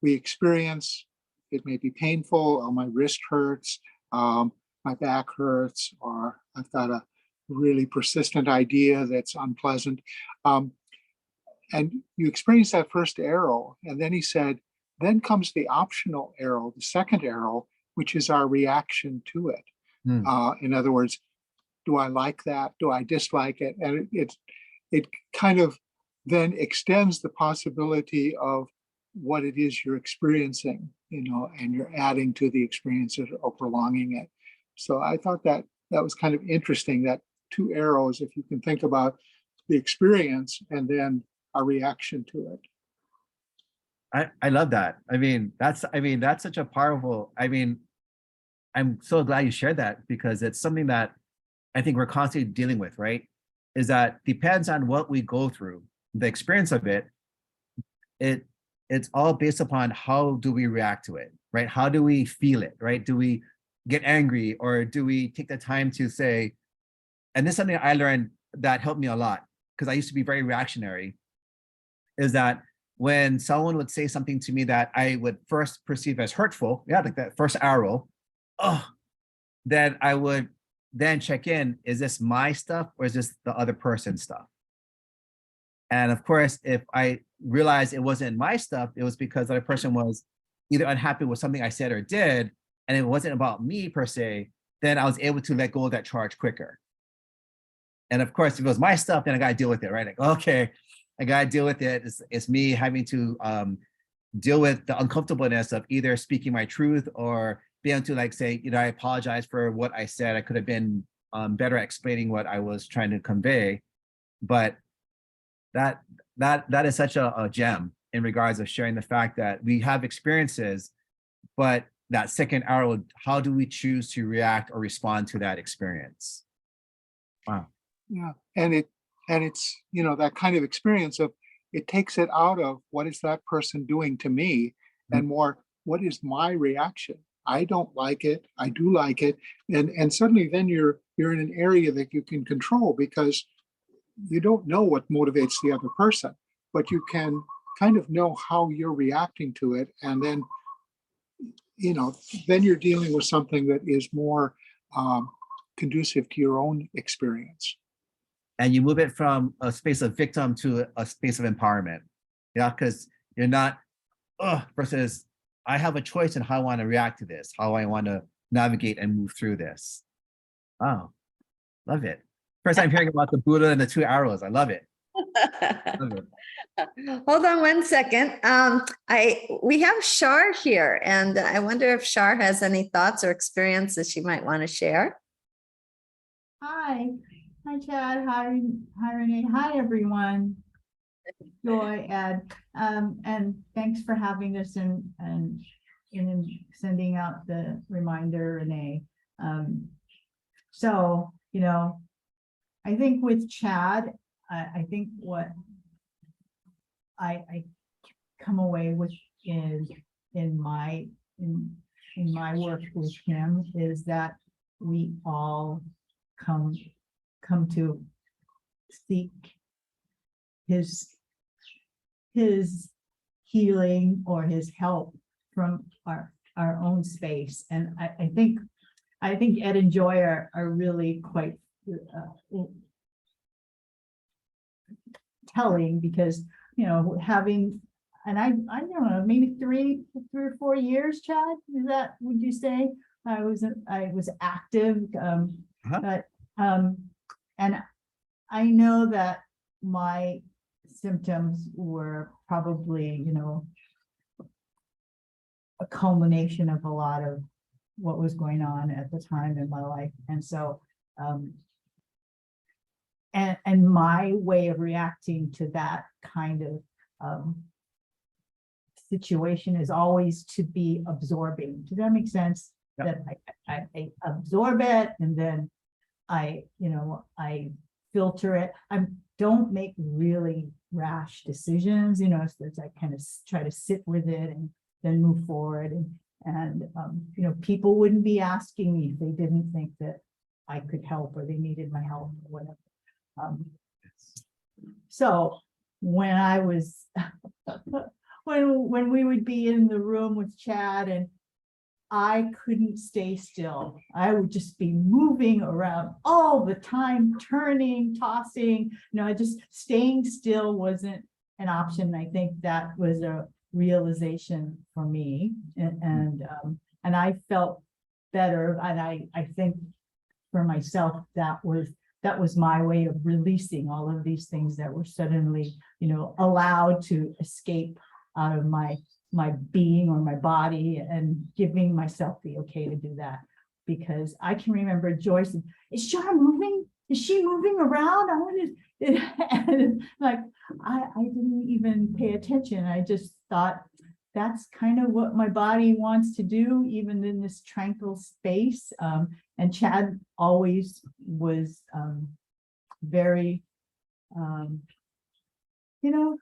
we experience, it may be painful, or my wrist hurts, my back hurts, or I've got a really persistent idea that's unpleasant. And you experience that first arrow. And then he said, then comes the optional arrow, the second arrow, which is our reaction to it. In other words, do I like that? Do I dislike it? And it kind of then extends the possibility of what it is you're experiencing, you know, and you're adding to the experience or prolonging it. So I thought that was kind of interesting, that 2 arrows, if you can think about the experience and then our reaction to it.
I love that. That's such a powerful, I'm so glad you shared that because it's something that I think we're constantly dealing with, right? Is that depends on what we go through, the experience of it, it's all based upon how do we react to it, right? How do we feel it, right? Do we get angry or do we take the time to say, and this is something I learned that helped me a lot because I used to be very reactionary, is that when someone would say something to me that I would first perceive as hurtful, like that first arrow, then I would then check in, is this my stuff or is this the other person's stuff? And of course, if I realized it wasn't my stuff, it was because the other person was either unhappy with something I said or did, and it wasn't about me per se, then I was able to let go of that charge quicker. And of course, if it was my stuff, then I got to deal with it, right? Like, okay, I got to deal with it. It's me having to deal with the uncomfortableness of either speaking my truth or being able to like say, I apologize for what I said. I could have been better at explaining what I was trying to convey. But that is such a gem in regards of sharing the fact that we have experiences, but that second arrow, how do we choose to react or respond to that experience? Wow.
Yeah, and it's, you know, that kind of experience of, it takes it out of what is that person doing to me, and more, what is my reaction? I don't like it, I do like it, and suddenly then you're in an area that you can control, because you don't know what motivates the other person, but you can kind of know how you're reacting to it, and then, you know, then you're dealing with something that is more conducive to your own experience.
And you move it from a space of victim to a space of empowerment. Yeah, because you're not, versus I have a choice in how I want to react to this, how I want to navigate and move through this. Wow, love it. First time hearing about the Buddha and the 2 arrows. I love it. Love it.
Hold on one second. We have Shar here, and I wonder if Shar has any thoughts or experiences she might want to share.
Hi Chad, hi Renee, hi everyone. Joy, Ed, and thanks for having this and sending out the reminder, Renee. So, you know, I think with Chad, I think what I come away with is in my work with him is that we all come to seek his healing or his help from our own space. And I think Ed and Joy are really quite telling, because, you know, having, and I don't know, maybe three or 4 years, Chad, is that, would you say I was active, but and I know that my symptoms were probably, you know, a culmination of a lot of what was going on at the time in my life. And so, and my way of reacting to that kind of situation is always to be absorbing. Does that make sense? Yep. That I absorb it, and then I filter it. I don't make really rash decisions, you know, so I kind of try to sit with it and then move forward. And you know, people wouldn't be asking me if they didn't think that I could help or they needed my help or whatever. So when I was, when we would be in the room with Chad and I couldn't stay still, I would just be moving around all the time, turning, tossing, you know, just staying still wasn't an option. I think that was a realization for me, and I felt better. And I think for myself, that was my way of releasing all of these things that were suddenly, you know, allowed to escape out of my being or my body, and giving myself the okay to do that. Because I can remember Joyce, is Shar moving? Is she moving around? I wanted, and like, I didn't even pay attention. I just thought that's kind of what my body wants to do, even in this tranquil space. And Chad always was very, you know,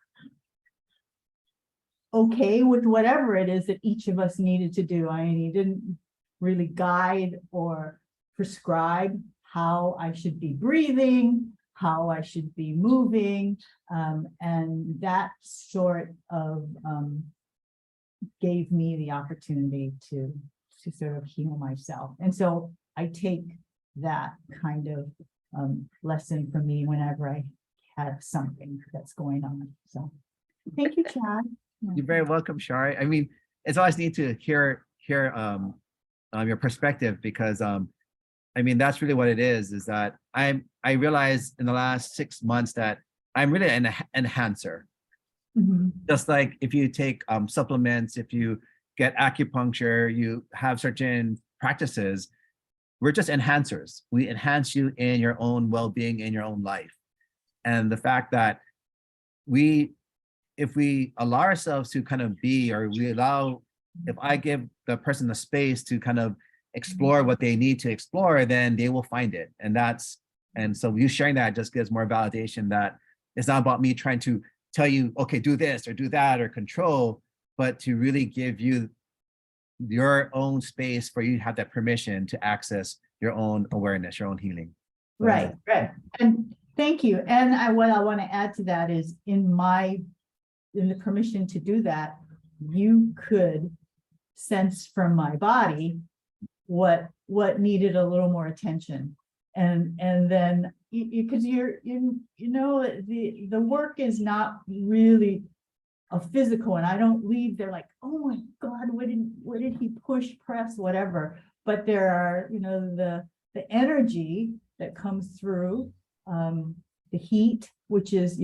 okay with whatever it is that each of us needed to do. I mean, he didn't really guide or prescribe how I should be breathing, how I should be moving, and that sort of gave me the opportunity to sort of heal myself. And so I take that kind of lesson from me whenever I have something that's going on. So thank you, Chad.
You're very welcome, Shari. I mean, it's always neat to hear your perspective, because I mean, that's really what it is that I realized in the last 6 months that I'm really an enhancer.
Mm-hmm.
Just like if you take supplements, if you get acupuncture, you have certain practices, we're just enhancers. We enhance you in your own well-being, in your own life. And the fact that if we allow ourselves to kind of be, or if I give the person the space to kind of explore what they need to explore, then they will find it. And so you sharing that just gives more validation that it's not about me trying to tell you, okay, do this or do that or control, but to really give you your own space for you to have that permission to access your own awareness, your own healing.
Right, right. And thank you. And what I want to add to that is in the permission to do that, you could sense from my body what needed a little more attention. And then because the work is not really a physical, and I don't leave there like, oh my God, what did he push, press, whatever. But there are, the energy that comes through, the heat, which is,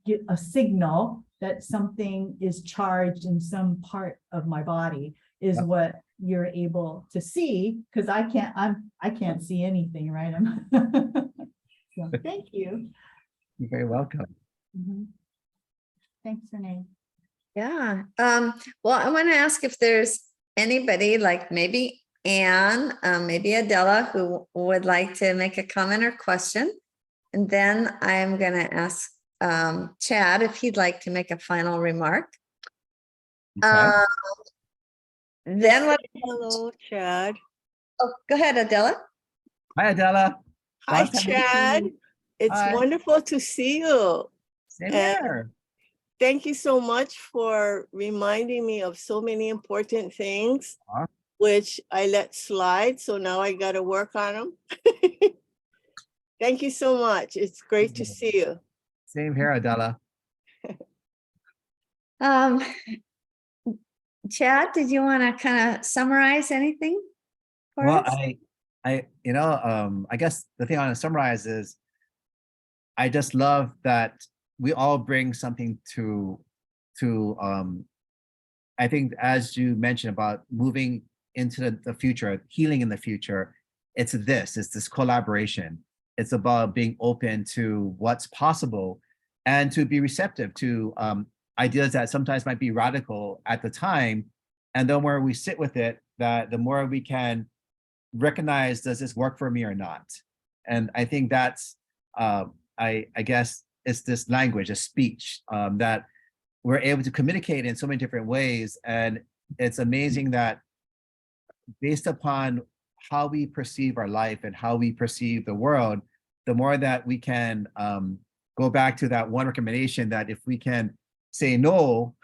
get a signal that something is charged in some part of my body is what you're able to see, because I can't see anything, right? So, thank you.
You're very welcome.
Thanks, Renee.
Yeah. Well, I want to ask if there's anybody like maybe Anne, maybe Adela, who would like to make a comment or question. And then I'm going to ask Chad if he'd like to make a final remark.
Okay.
Then what?
Hello, Chad.
Oh, go ahead, Adela.
Hi, Adela.
Hi,
Long time no
Chad.
see.
It's
Hi.
wonderful to see you.
Same
And
here.
thank you so much for reminding me of so many important things, which I let slide. So now I got to work on them. Thank you so much. It's great to see you.
Same here, Adela.
Chad, did you want to kind of summarize anything for
Well,
us?
I guess the thing I want to summarize is I just love that we all bring something to I think, as you mentioned about moving into the future, healing in the future, it's this collaboration. It's about being open to what's possible and to be receptive to ideas that sometimes might be radical at the time. And the more we sit with it, that the more we can recognize, does this work for me or not? And I think that's, I guess it's this language, a speech that we're able to communicate in so many different ways. And it's amazing that based upon how we perceive our life and how we perceive the world, the more that we can go back to that one recommendation that if we can say no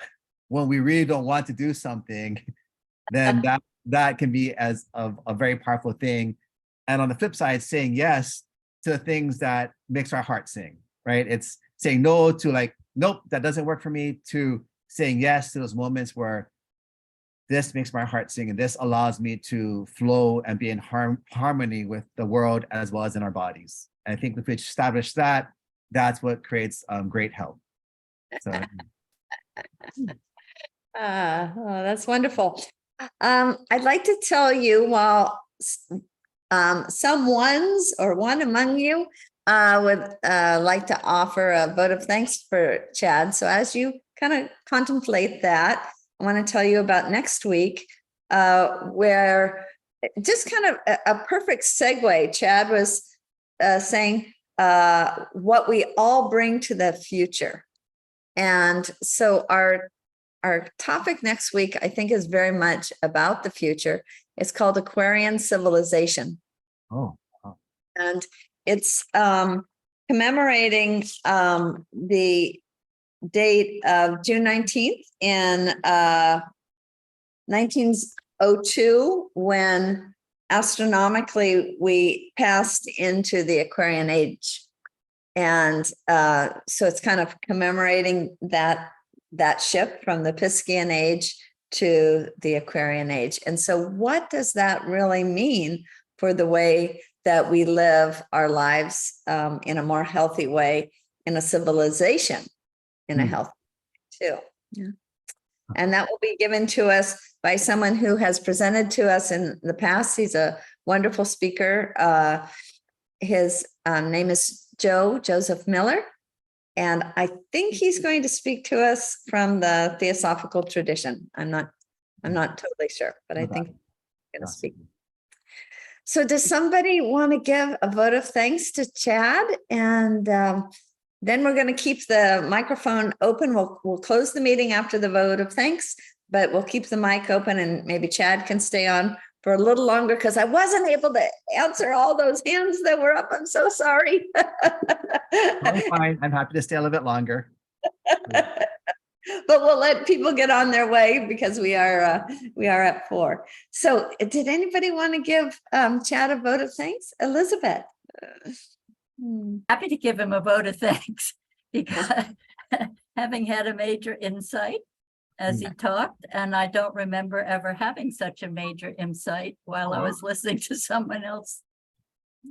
when we really don't want to do something, then that can be as a very powerful thing. And on the flip side, saying yes to things that makes our heart sing, right? It's saying no to like, nope, that doesn't work for me, to saying yes to those moments where this makes my heart sing and this allows me to flow and be in harmony with the world as well as in our bodies. And I think if we establish that, that's what creates great health. So.
Oh, that's wonderful. I'd like to tell you, while some ones or one among you would like to offer a vote of thanks for Chad. So as you kind of contemplate that, I want to tell you about next week, where just kind of a perfect segue. Chad was saying what we all bring to the future. And so our topic next week, I think, is very much about the future. It's called Aquarian Civilization.
Oh. Wow.
And it's commemorating the date of June 19th in 1902, when astronomically we passed into the Aquarian age. And so it's kind of commemorating that shift from the Piscean age to the Aquarian age. And so what does that really mean for the way that we live our lives in a more healthy way, in a civilization, in a healthy way too? Yeah. And that will be given to us by someone who has presented to us in the past. He's a wonderful speaker. His name is Joseph Miller. And I think he's going to speak to us from the theosophical tradition. I'm not totally sure, but I think he's going to speak. So does somebody want to give a vote of thanks to Chad? And then we're going to keep the microphone open. We'll close the meeting after the vote of thanks, but we'll keep the mic open and maybe Chad can stay on for a little longer because I wasn't able to answer all those hands that were up. I'm so sorry.
I'm fine. I'm happy to stay a little bit longer.
But we'll let people get on their way because we are at 4. So did anybody want to give Chad a vote of thanks? Elizabeth.
Happy to give him a vote of thanks because having had a major insight as he talked, and I don't remember ever having such a major insight while I was listening to someone else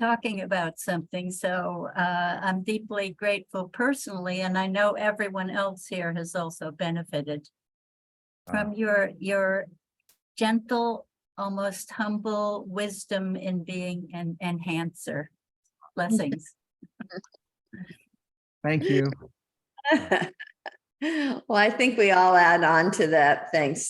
talking about something. So I'm deeply grateful personally, and I know everyone else here has also benefited from your gentle, almost humble wisdom in being an enhancer. Blessings.
Thank you.
Well, I think we all add on to that. Thanks,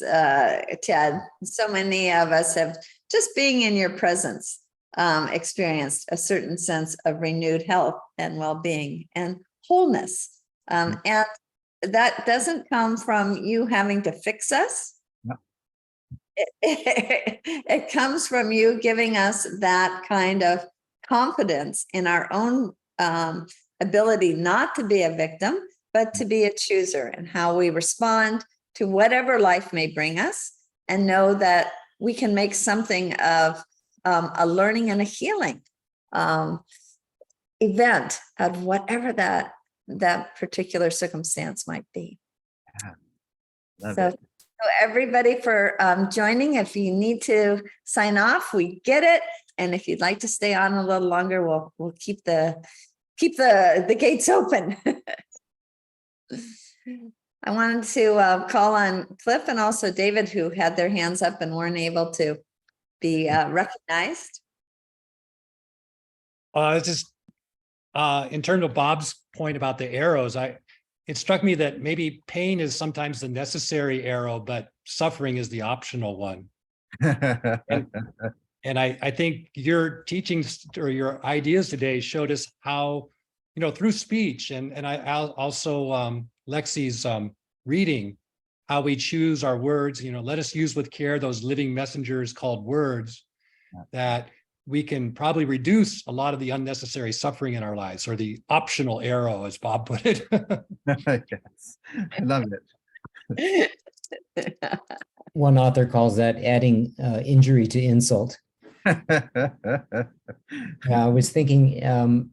Chad. So many of us have, just being in your presence, experienced a certain sense of renewed health and well-being and wholeness. And that doesn't come from you having to fix us.
No.
It comes from you giving us that kind of confidence in our own ability not to be a victim, but to be a chooser and how we respond to whatever life may bring us, and know that we can make something of a learning and a healing event of whatever that particular circumstance might be.
Love
So
it.
everybody for joining. If you need to sign off, we get it. And if you'd like to stay on a little longer, we'll keep the gates open. I wanted to call on Cliff and also David, who had their hands up and weren't able to be recognized.
It's just in terms of Bob's point about the arrows, it struck me that maybe pain is sometimes the necessary arrow, but suffering is the optional one. And I think your teachings or your ideas today showed us how, through speech and I also Lexi's reading, how we choose our words, let us use with care those living messengers called words, that we can probably reduce a lot of the unnecessary suffering in our lives, or the optional arrow, as Bob put it.
Yes, I love it.
One author calls that adding injury to insult. I was thinking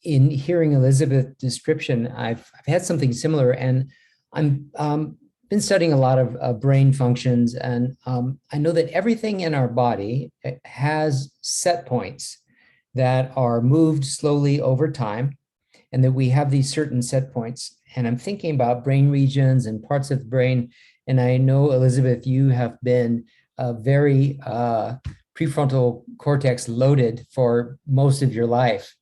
in hearing Elizabeth's description, I've had something similar, and I'm been studying a lot of brain functions, and I know that everything in our body has set points that are moved slowly over time, and that we have these certain set points. And I'm thinking about brain regions and parts of the brain, and I know, Elizabeth, you have been very prefrontal cortex loaded for most of your life.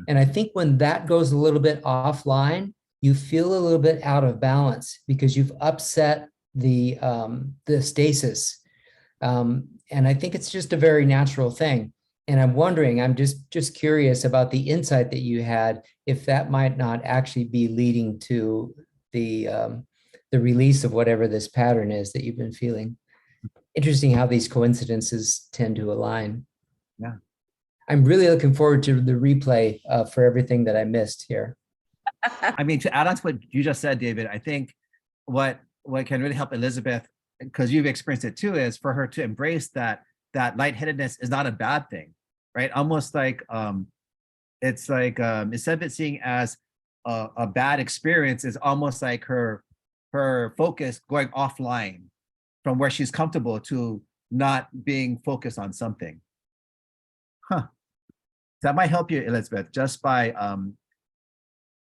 And I think when that goes a little bit offline, you feel a little bit out of balance because you've upset the stasis. And I think it's just a very natural thing. And I'm wondering, I'm just curious about the insight that you had, if that might not actually be leading to the release of whatever this pattern is that you've been feeling. Interesting how these coincidences tend to align.
Yeah.
I'm really looking forward to the replay for everything that I missed here.
I mean, to add on to what you just said, David, I think what can really help Elizabeth, because you've experienced it too, is for her to embrace that lightheadedness is not a bad thing, right? Almost like it's like instead of it seeing as a bad experience, is almost like her focus going offline from where she's comfortable to not being focused on something. Huh. That might help you, Elizabeth, just by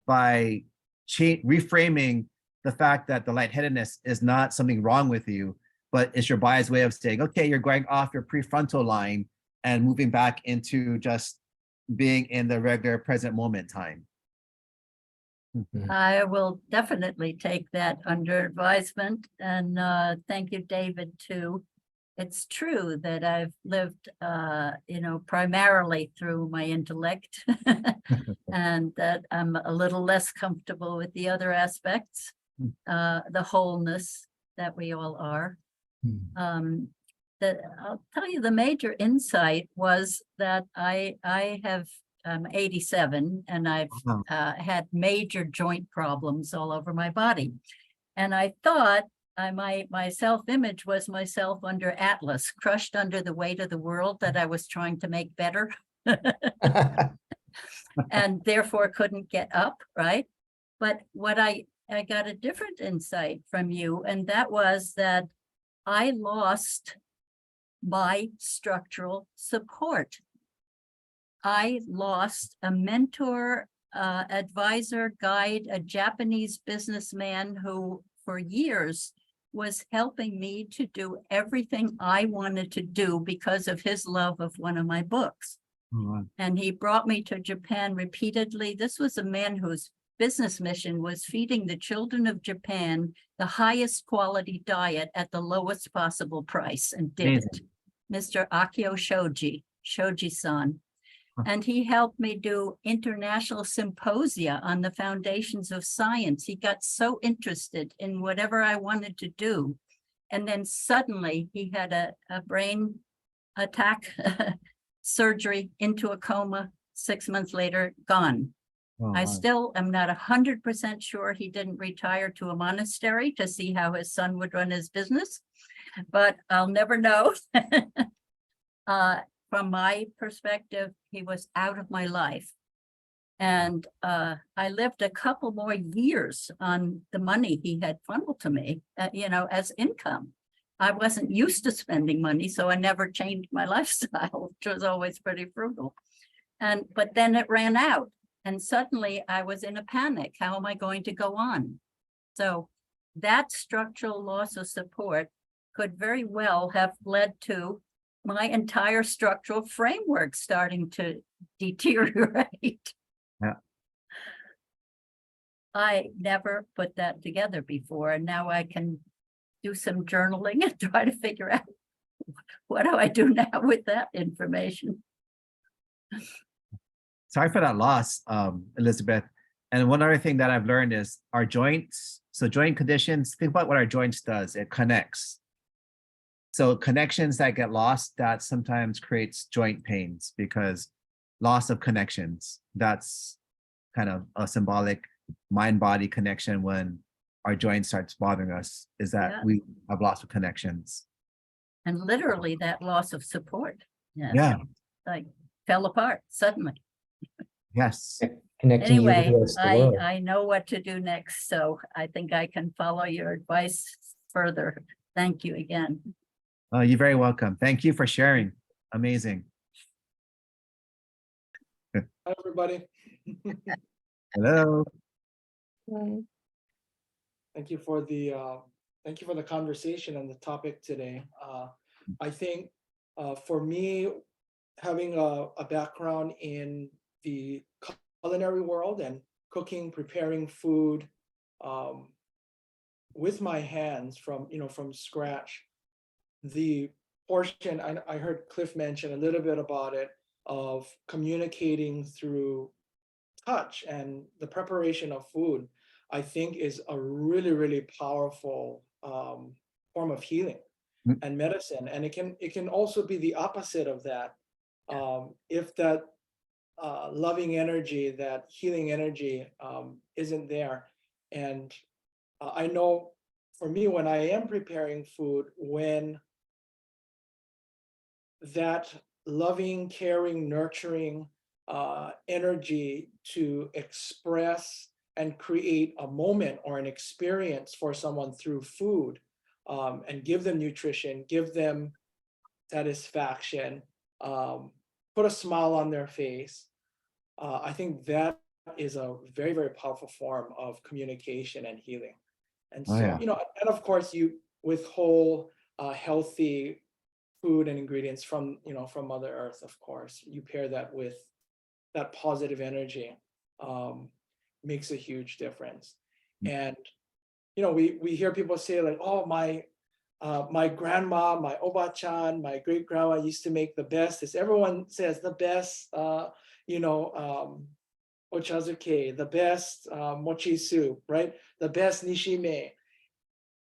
reframing the fact that the lightheadedness is not something wrong with you, but it's your body's way of saying, okay, you're going off your prefrontal line and moving back into just being in the regular present moment time.
I will definitely take that under advisement, and thank you, David, too. It's true that I've lived, primarily through my intellect, and that I'm a little less comfortable with the other aspects, the wholeness that we all are. That I'll tell you, the major insight was that I have, I'm 87, and I've had major joint problems all over my body. And I thought my self-image was myself under Atlas, crushed under the weight of the world that I was trying to make better. And therefore couldn't get up, right? But what I got a different insight from you, and that was that I lost my structural support. I lost a mentor, advisor, guide, a Japanese businessman who for years was helping me to do everything I wanted to do because of his love of one of my books. And he brought me to Japan repeatedly. This was a man whose business mission was feeding the children of Japan the highest quality diet at the lowest possible price, and did it. Mr. Akio Shoji-san. And he helped me do international symposia on the foundations of science. He got so interested in whatever I wanted to do. And then suddenly he had a brain attack, surgery, into a coma. 6 months later, gone. I still am not 100% sure he didn't retire to a monastery to see how his son would run his business, but I'll never know. From my perspective, he was out of my life. And I lived a couple more years on the money he had funneled to me, as income. I wasn't used to spending money, so I never changed my lifestyle, which was always pretty frugal. But then it ran out, and suddenly I was in a panic. How am I going to go on? So that structural loss of support could very well have led to my entire structural framework starting to deteriorate.
Yeah.
I never put that together before, and now I can do some journaling and try to figure out what do I do now with that information.
Sorry for that loss, Elizabeth. And one other thing that I've learned is our joints. So joint conditions, think about what our joints does. It connects. So connections that get lost, that sometimes creates joint pains, because loss of connections, that's kind of a symbolic mind-body connection. When our joint starts bothering us, is that we have loss of connections.
And literally that loss of support.
Yeah.
Like fell apart suddenly.
Yes.
Connecting you with
Anyway,
the rest of the world.
I know what to do next, so I think I can follow your advice further. Thank you again.
Oh, you're very welcome. Thank you for sharing. Amazing.
Hi, everybody.
Hello.
Thank you for the conversation on the topic today. I think for me, having a background in the culinary world and cooking, preparing food with my hands from scratch, the portion I heard Cliff mention a little bit about it, of communicating through touch and the preparation of food, I think is a really, really powerful form of healing and medicine. And it can also be the opposite of that. If that loving energy, that healing energy isn't there. And I know for me, when I am preparing food, when that loving, caring, nurturing energy to express and create a moment or an experience for someone through food, and give them nutrition, give them satisfaction, put a smile on their face. I think that is a very, very powerful form of communication and healing. And
Oh,
so,
yeah.
and of course you with whole, healthy food and ingredients from, from Mother Earth, of course, you pair that with that positive energy, makes a huge difference. And, we hear people say like, oh, my grandma, my oba-chan, my great grandma used to make the best, as everyone says, the best, ochazuke, the best mochi soup, right? The best nishime.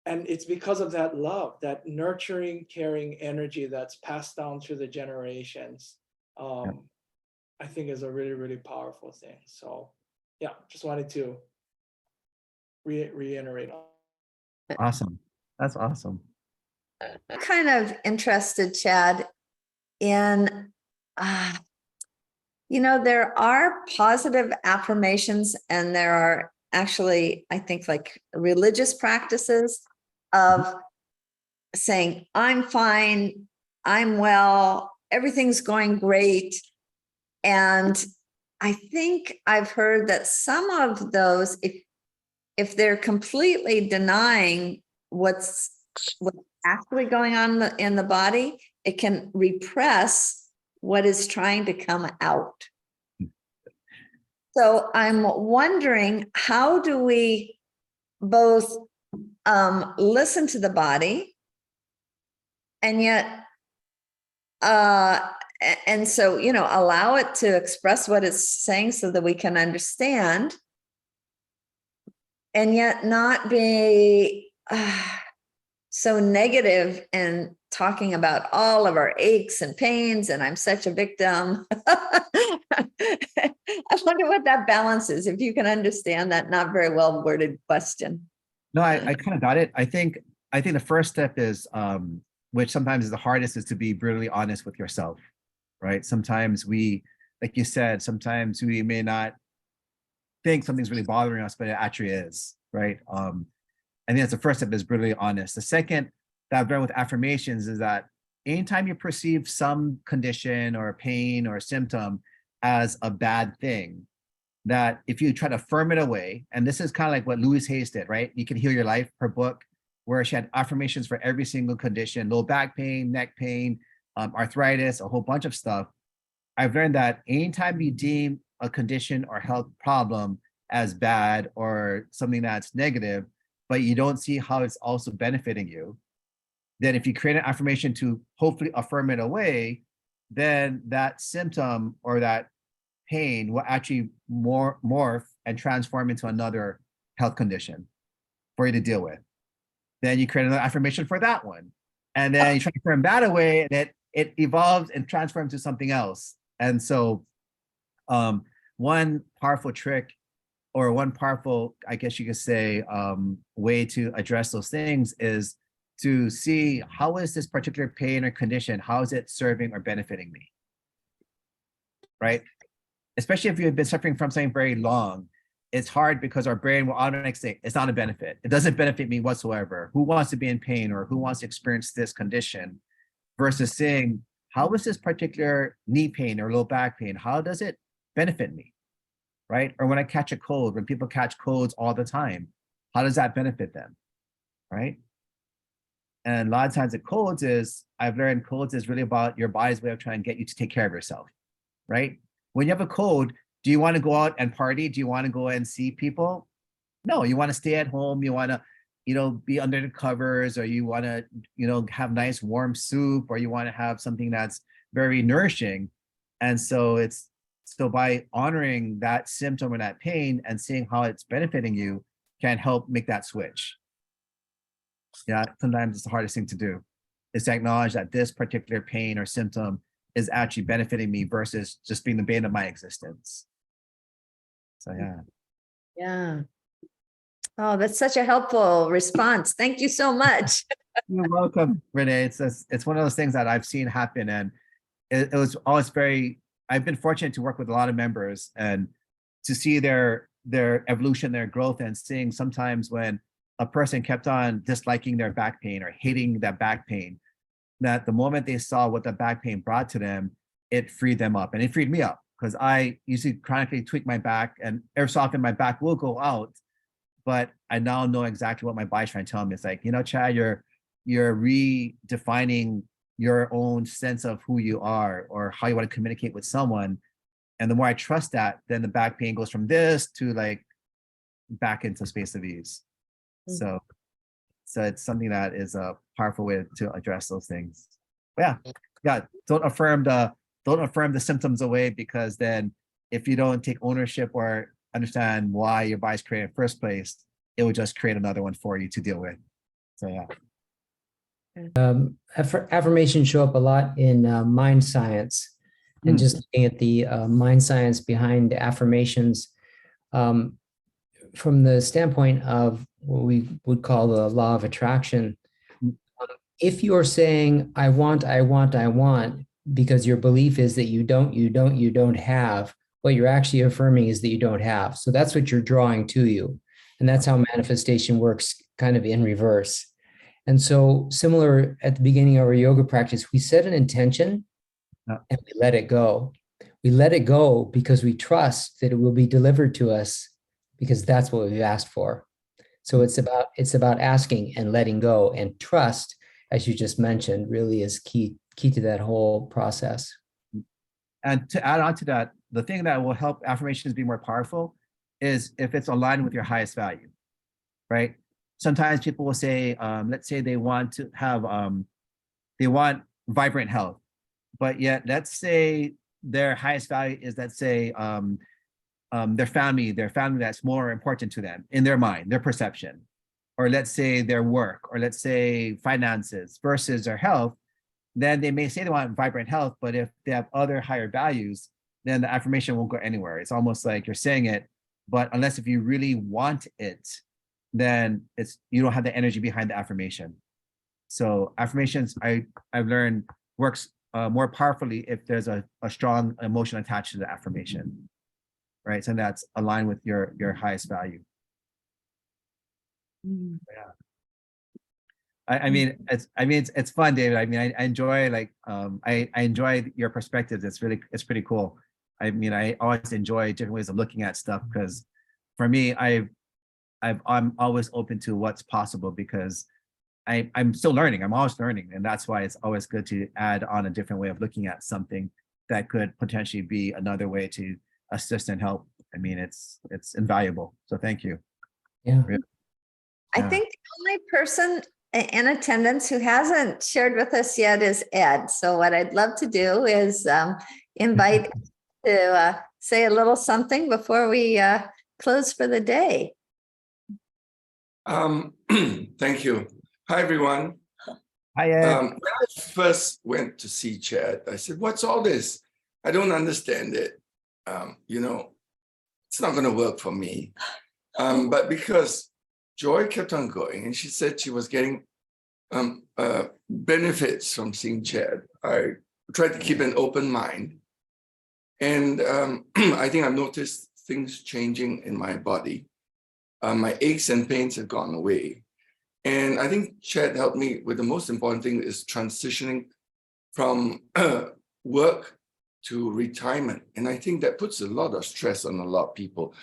And it's because of that love, that nurturing, caring energy that's passed down through the generations. I think is a really, really powerful thing. So yeah, just wanted to reiterate.
Awesome. That's awesome.
I'm kind of interested, Chad, in, there are positive affirmations and there are actually, I think, like religious practices of saying, I'm fine, I'm well, everything's going great. And I think I've heard that some of those, if they're completely denying what's actually going on in the body, it can repress what is trying to come out. So I'm wondering, how do we both listen to the body and yet and so, allow it to express what it's saying so that we can understand, and yet not be so negative and talking about all of our aches and pains and I'm such a victim. I wonder what that balance is, if you can understand that not very well worded question.
No, I kind of got it. I think the first step is, which sometimes is the hardest, is to be brutally honest with yourself, right? Sometimes we, like you said, sometimes we may not think something's really bothering us, but it actually is, right? I think that's the first step, is brutally honest. The second that I've learned with affirmations is that anytime you perceive some condition or pain or symptom as a bad thing, that if you try to affirm it away, and this is kind of like what Louise Hayes did, right? You Can Heal Your Life, her book, where she had affirmations for every single condition, low back pain, neck pain, arthritis, a whole bunch of stuff. I've learned that anytime you deem a condition or health problem as bad or something that's negative, but you don't see how it's also benefiting you, then if you create an affirmation to hopefully affirm it away, then that symptom or that pain will actually morph and transform into another health condition for you to deal with. Then you create another affirmation for that one. And then you try to affirm that away, and it evolves and transforms to something else. And so one powerful trick, or one powerful, I guess you could say, way to address those things is to see, how is this particular pain or condition, how is it serving or benefiting me, right? Especially if you've been suffering from something very long, it's hard because our brain will automatically say, it's not a benefit. It doesn't benefit me whatsoever. Who wants to be in pain, or who wants to experience this condition? Versus saying, how is this particular knee pain or low back pain, how does it benefit me, right? Or when I catch a cold, when people catch colds all the time, how does that benefit them, right? And a lot of times I've learned colds is really about your body's way of trying to get you to take care of yourself, right? When you have a cold, do you want to go out and party? Do you want to go and see people? No, you want to stay at home. You want to, be under the covers, or you want to, have nice warm soup, or you want to have something that's very nourishing. And so by honoring that symptom or that pain and seeing how it's benefiting you can help make that switch. Yeah, sometimes it's the hardest thing to do, is to acknowledge that this particular pain or symptom is actually benefiting me versus just being the bane of my existence. So yeah.
Yeah. Oh, that's such a helpful response. Thank you so much.
You're welcome, Renee. It's one of those things that I've seen happen, and it was always I've been fortunate to work with a lot of members and to see their evolution, their growth, and seeing sometimes when a person kept on disliking their back pain or hating that back pain, that the moment they saw what the back pain brought to them, it freed them up. And it freed me up, because I usually chronically tweak my back, and every so often my back will go out, but I now know exactly what my body's trying to tell me. It's like, Chad, you're redefining your own sense of who you are or how you want to communicate with someone. And the more I trust that, then the back pain goes from this to like back into space of ease. So it's something that is a powerful way to address those things. But yeah. Don't affirm the symptoms away, because then if you don't take ownership or understand why your body's created in the first place, it will just create another one for you to deal with. So yeah.
Affirmations show up a lot in mind science, and just looking at the mind science behind affirmations from the standpoint of what we would call the law of attraction. If you're saying, I want, because your belief is that you don't have, what you're actually affirming is that you don't have. So that's what you're drawing to you. And that's how manifestation works, kind of in reverse. And so similar at the beginning of our yoga practice, we set an intention and we let it go. We let it go because we trust that it will be delivered to us, because that's what we've asked for. So it's about asking and letting go, and trust, as you just mentioned, really is key to that whole process.
And to add on to that, the thing that will help affirmations be more powerful is if it's aligned with your highest value, right? Sometimes people will say, let's say they want to have, they want vibrant health, but yet let's say their highest value is, let's say, their family that's more important to them in their mind, their perception, or let's say their work, or let's say finances versus their health. Then they may say they want vibrant health, but if they have other higher values, then the affirmation won't go anywhere. It's almost like you're saying it, but unless if you really want it, then you don't have the energy behind the affirmation. So affirmations, I've learned, works more powerfully if there's a strong emotion attached to the affirmation, right? So that's aligned with your highest value. Yeah. I mean, it's fun, David. I mean, I enjoy, like, I enjoy your perspectives. It's pretty cool. I mean, I always enjoy different ways of looking at stuff, because for me, I'm always open to what's possible, because I'm still learning. I'm always learning, and that's why it's always good to add on a different way of looking at something that could potentially be another way to assist and help. I mean, it's invaluable. So thank you.
Yeah.
I think the only person in attendance who hasn't shared with us yet is Ed. So what I'd love to do is invite to say a little something before we close for the day.
Thank you. Hi, everyone.
Hi, Ed.
When I first went to see Chad, I said, what's all this? I don't understand it. It's not going to work for me. But because Joy kept on going, and she said she was getting benefits from seeing Chad, I tried to keep an open mind. And I think I've noticed things changing in my body. My aches and pains have gone away. And I think Chad helped me with the most important thing is transitioning from work to retirement. And I think that puts a lot of stress on a lot of people,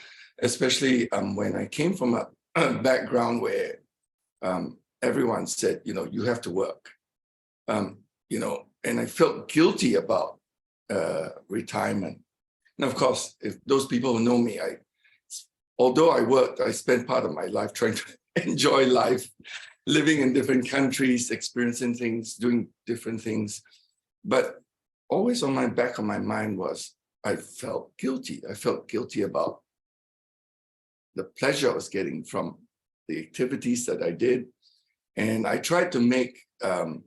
especially when I came from a background where everyone said, you have to work, and I felt guilty about retirement. And of course, if those people who know me, although I worked, I spent part of my life trying to enjoy life, living in different countries, experiencing things, doing different things. But always on my back of my mind was, I felt guilty. I felt guilty about the pleasure I was getting from the activities that I did. And I tried to make the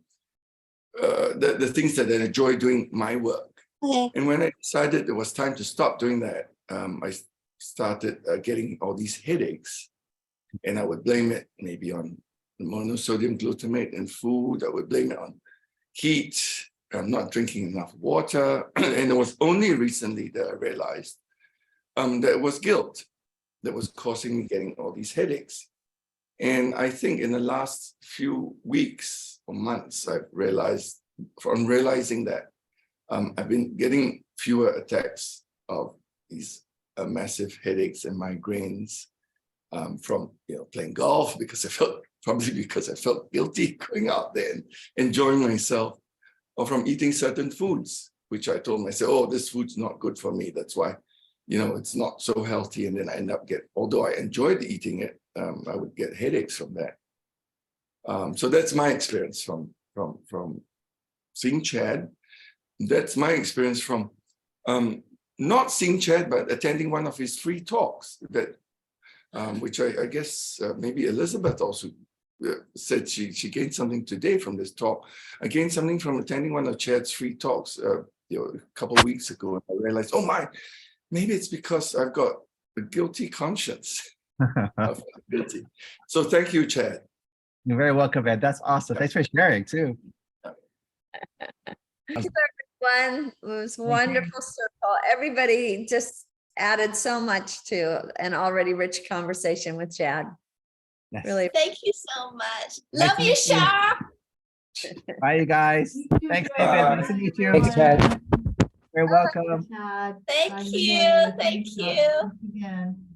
things that I enjoy doing my work. And when I decided it was time to stop doing that, I started getting all these headaches. And I would blame it maybe on monosodium glutamate in food. I would blame it on heat. I'm not drinking enough water. And it was only recently that I realized that it was guilt that was causing me getting all these headaches. And I think in the last few weeks or months, I've realized, from realizing that I've been getting fewer attacks of these massive headaches and migraines. from playing golf because I felt guilty going out there and enjoying myself, or from eating certain foods, which I told myself, oh, this food's not good for me. That's why, it's not so healthy. And then I end up although I enjoyed eating it, I would get headaches from that. So that's my experience from seeing Chad. That's my experience from not seeing Chad, but attending one of his free talks that, which I guess maybe Elizabeth also said she gained something today from this talk. I gained something from attending one of Chad's free talks a couple of weeks ago. And I realized, oh my, maybe it's because I've got a guilty conscience. Guilty. So thank you, Chad.
You're very welcome, Ed. That's awesome. Thanks for sharing too.
Thank you, everyone. It was wonderful circle. Everybody just added so much to an already rich conversation with Chad.
Yes.
Really.
Thank you so much. Love you, Shar.
Bye, you guys. Thanks, David. Nice to meet you.
Thanks, Chad.
You're welcome.
Chad.
Thank
Bye,
you.
Renee.
Thank
Thanks
you.
again.